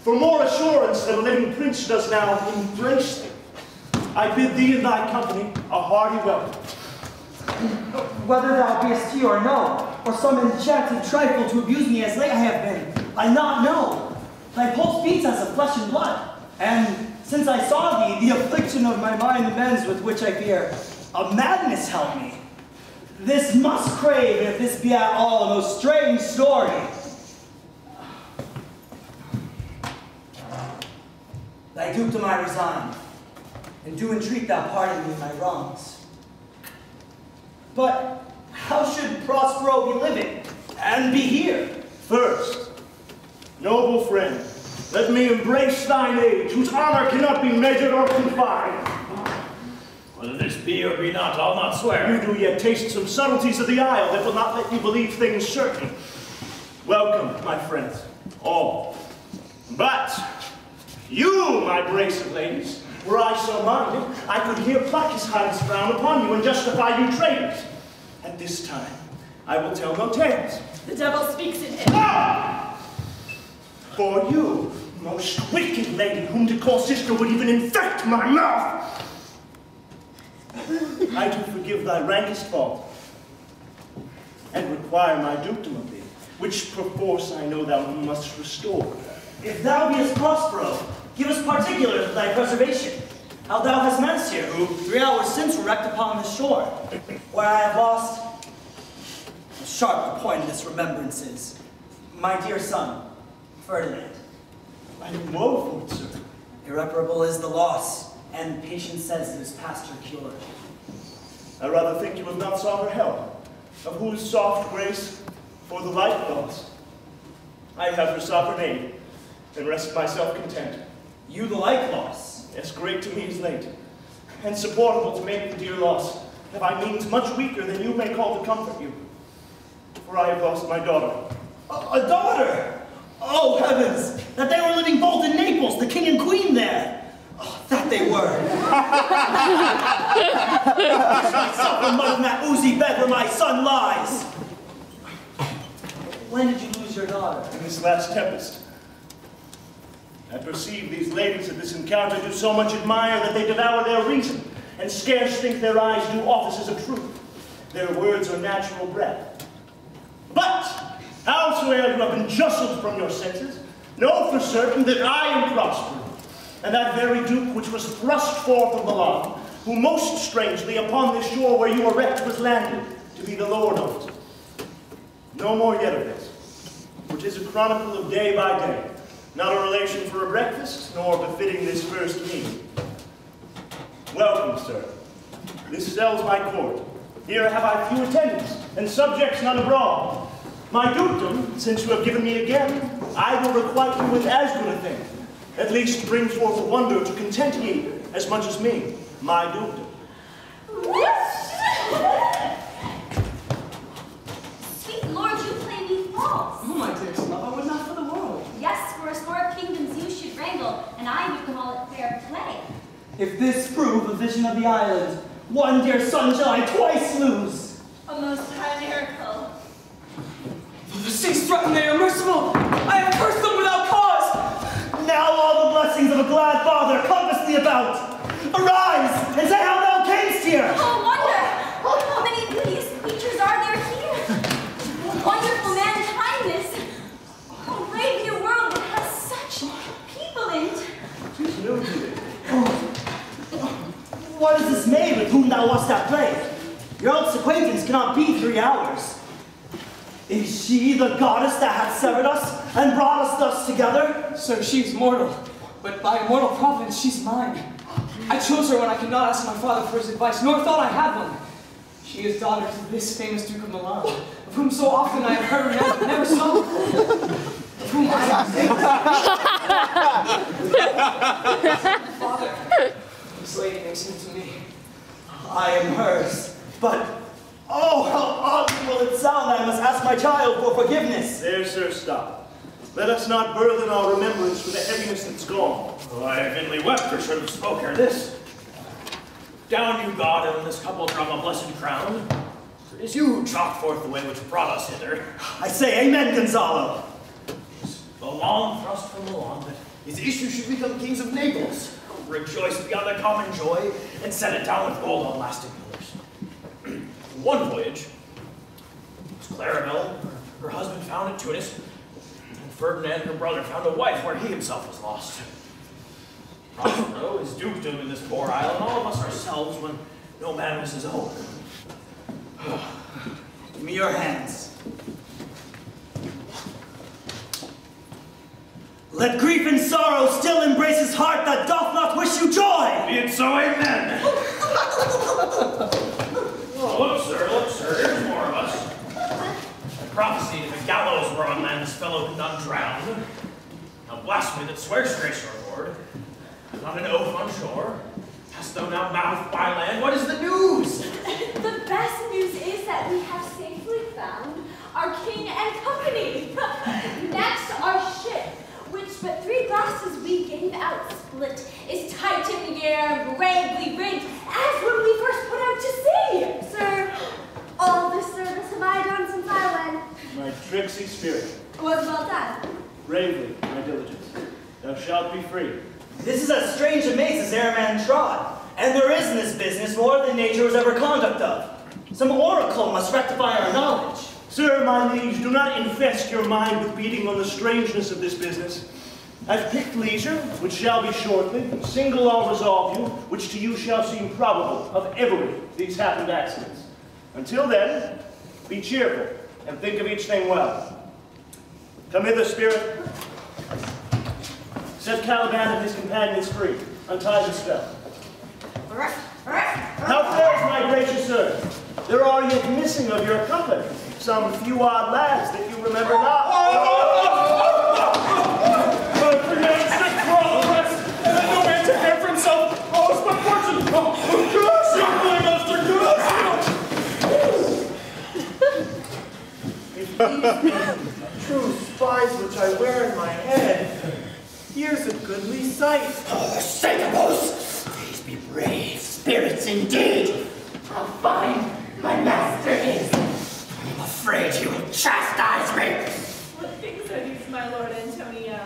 For more assurance that a living prince does now embrace thee, I bid thee and thy company a hearty welcome. Whether thou beest here or no, or some enchanted trifle to abuse me as late I have been, I not know. Thy pulse beats as of flesh and blood, and since I saw thee, the affliction of my mind amends with which I fear a madness help me. This must crave, if this be at all no strange story. Thy dukedom I resign, and do entreat thou pardon me my wrongs. But how should Prospero be living, and be here? First, noble friend, let me embrace thine age, whose honor cannot be measured or confined. Whether this be or be not, I'll not swear. You do yet taste some subtleties of the isle that will not let you believe things certain. Welcome, my friends, all. But you, my braced ladies, were I so minded, I could here pluck his highness frown upon you and justify you traitors. At this time, I will tell no tales. The devil speaks in him. Ah! For you, most wicked lady, whom to call sister would even infect my mouth, I do forgive thy rankest fault, and require my dukedom of thee, which perforce I know thou must restore. If thou beest Prospero, give us particulars of thy preservation. How thou hast men here, who 3 hours since were wrecked upon this shore, where I have lost sharp pointless remembrances. My dear son, Ferdinand. I am woeful, sir. Irreparable is the loss, and patience says it is past her cure. I rather think you have not sought her help, of whose soft grace for the life lost. I have her sovereign aid, and rest myself content. You the like loss? Yes, great to me is late, and supportable to make the dear loss. Have I means much weaker than you may call to comfort you. For I have lost my daughter. A daughter? Oh, heavens! That they were living both in Naples, the king and queen there. Oh, that they were. Myself among that oozy bed where my son lies. When did you lose your daughter? In this last Tempest. I perceive these ladies at this encounter do so much admire that they devour their reason, and scarce think their eyes do offices of truth. Their words are natural breath. But, howsoever you have been justled from your senses, know for certain that I am Prospero, and that very duke which was thrust forth of the lawn, who most strangely upon this shore where you were wrecked was landed, to be the lord of it. No more yet of this, for 'tis a chronicle of day by day, not a relation for a breakfast, nor befitting this first meeting. Welcome, sir. This cell's my court. Here have I few attendants, and subjects none abroad. My dukedom, since you have given me again, I will requite you with as good a thing. At least bring forth a wonder to content ye, as much as me, my dukedom. Sweet lord, you play me false. Oh, my dear love, I would not for the world. Yes, for a score of kingdoms you should wrangle, and I would call it fair play. If this prove a vision of the island, one dear son shall I twice lose. A most high miracle. Though the seas threaten they are merciful, I have cursed them without cause. Now all the blessings of a glad father compass thee about. Arise, and say how thou camest here. Oh, wonder! How many beauteous creatures are there here? Wonderful man-kindness. Oh, brave new world that has such people in it. 'Tis new to thee. What is this maid with whom thou wast at play? Your oldest acquaintance cannot be 3 hours. Is she the goddess that hath severed us and brought us thus together? Sir, she's mortal, but by immortal providence she's mine. I chose her when I could not ask my father for his advice, nor thought I had one. She is daughter to this famous Duke of Milan, of whom so often I have heard her name, but never saw before. Of whom I am Father, this lady makes him to me. I am hers, but oh, how oddly will it sound that I must ask my child for forgiveness. There, sir, stop. Let us not burthen our remembrance with a heaviness that's gone. Oh, I have inly wept, or should have spoke ere this. Down you, God, and this couple from a blessed crown. For it is you who chalked forth the way which brought us hither. I say amen, Gonzalo. A long thrust from Milan, that his issue should become kings of Naples. rejoice beyond the common joy, and set it down with gold on lasting pillars. One voyage, Caliban, her husband found at Tunis, and Ferdinand, her brother, found a wife where he himself was lost. Prospero is dukedom in this poor isle, and all of us ourselves when no man was his own. Give me your hands. Let grief and sorrow still embrace his heart that doth not wish you joy. Be it so, amen. Oh, look, sir, here's more of us. I prophesied if a gallows were on land, this fellow could not drown. Now blasphemy that swears grace your lord, not an oath on shore. Hast thou now mouthed by land? What is the news? The best news is that we have safely found our king and company. Next, our ship, which but 3 glasses we gave out split, is tight in the air, bravely rigged, as when we first put out to sea. Sir, all this service have I done since I went. My tricksy spirit. Was well done. Bravely, my diligence. Thou shalt be free. This is as strange a maze as e'er man trod, and there is in this business more than nature was ever conduct of. Some oracle must rectify our knowledge. Sir, my liege, do not infest your mind with beating on the strangeness of this business. I've picked leisure, which shall be shortly, single I'll resolve you, which to you shall seem probable of every these happened accidents. Until then, be cheerful, and think of each thing well. Come hither, spirit. Set Caliban and his companions free. Untie the spell. How fares my gracious sir? There are yet missing of your company some few odd lads that you remember not. For God's sake, for all the rest, let no man take care for himself. All is but fortune. Gosh, If these true spies which I wear in my head, here's a goodly sight. Oh, Sagamose, these be brave spirits indeed. How fine my master is. I'm afraid you will chastise me. What things are these, my lord Antonio?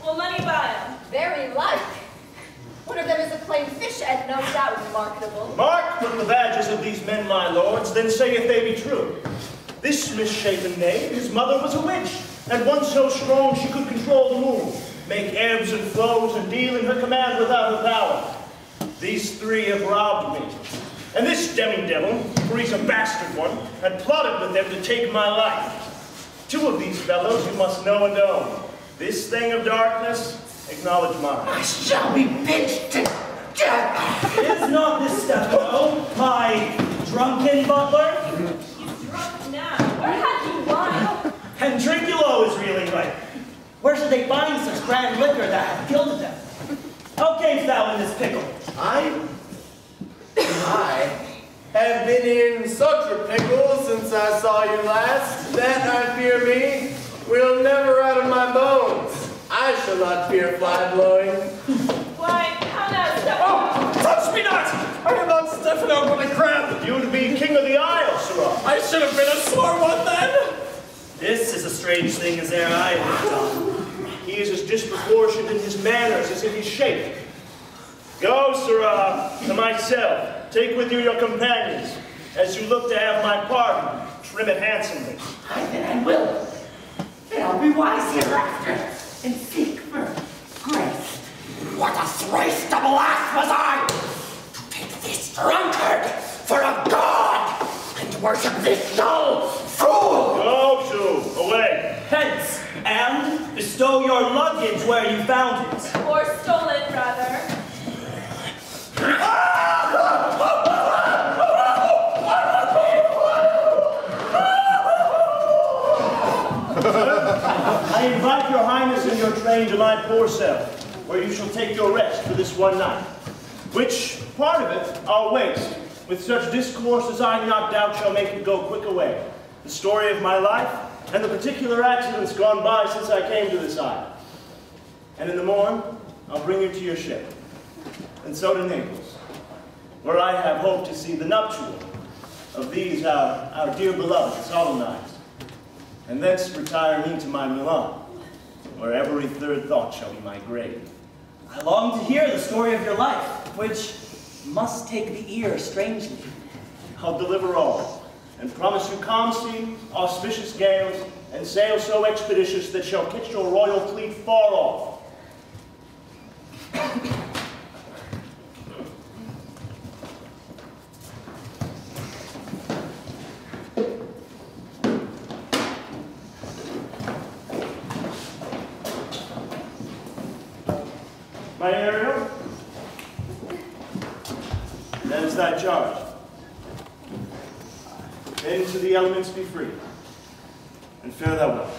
Will money buy them? Very like. One of them is a plain fish and no doubt marketable. Mark from the badges of these men, my lords, then say if they be true. This misshapen knave, his mother was a witch, and once so strong she could control the moon, make ebbs and flows, and deal in her command without her power. These 3 have robbed me. And this demi-devil, for he's a bastard one, had plotted with them to take my life. 2 of these fellows you must know and own. This thing of darkness, acknowledge mine. I shall be pinched to death. Is not this Stephano, my drunken butler? He's drunk now. Where have you wine? And Trinculo is reeling right. Where should they find such grand liquor that hath gilded them? How camest thou in this pickle? I have been in such a pickle since I saw you last, that I fear me will never out of my bones. I shall not fear fly blowing. Why, how now, Stephano? Oh, touch me not! I am not Stephano, but a crab. You to be king of the isle, sirrah. I should have been a sore one then. This is a strange thing as e'er I looked on. He is as disproportioned in his manners as in his shape. Go, sirrah, to myself. Take with you your companions. As you look to have my pardon, trim it handsomely. Then I will. Then I'll be wise hereafter and seek for grace. What a thrice double ass was I to take this drunkard for a god and worship this dull fool! Go to, away. Hence, and bestow your luggage where you found it. Or stole it, rather. I invite your highness and your train to my poor cell, where you shall take your rest for this one night, which part of it I'll waste with such discourse as I not doubt shall make it go quick away, the story of my life and the particular accidents gone by since I came to this isle. And in the morn, I'll bring you to your ship, and so to Naples, where I have hoped to see the nuptial of these our dear beloved solemnized. And thence retire me to my Milan, where every third thought shall be my grave. I long to hear the story of your life, which must take the ear strangely. I'll deliver all, and promise you calm sea, auspicious gales, and sail so expeditious that shall catch your royal fleet far off. My Ariel, that is thy charge. Into the elements be free, and fare thou well.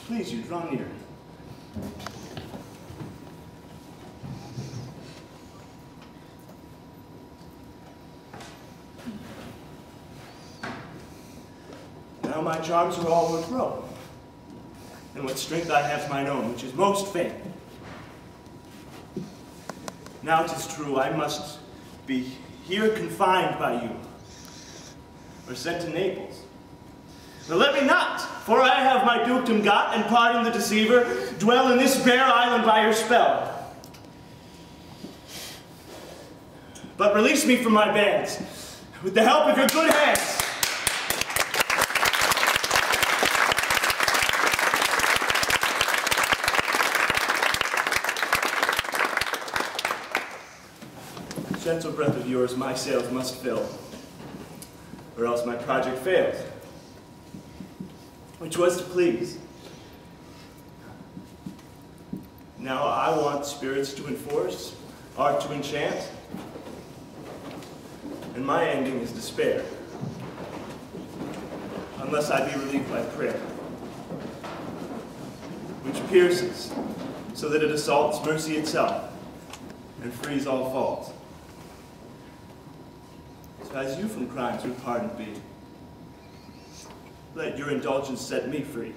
Please, you draw near. Now my charms are all overthrown, and what strength I have mine own, which is most faint. Now 'tis true, I must be here confined by you, or sent to Naples. But let me not, for I have my dukedom got, and pardon the deceiver, dwell in this bare island by your spell. But release me from my bands, with the help of your good hands. Gentle breath of yours my sails must fill, or else my project fails, which was to please. Now I want spirits to enforce, art to enchant, and my ending is despair, unless I be relieved by prayer, which pierces so that it assaults mercy itself and frees all faults. So as you from crimes would pardoned be, let your indulgence set me free.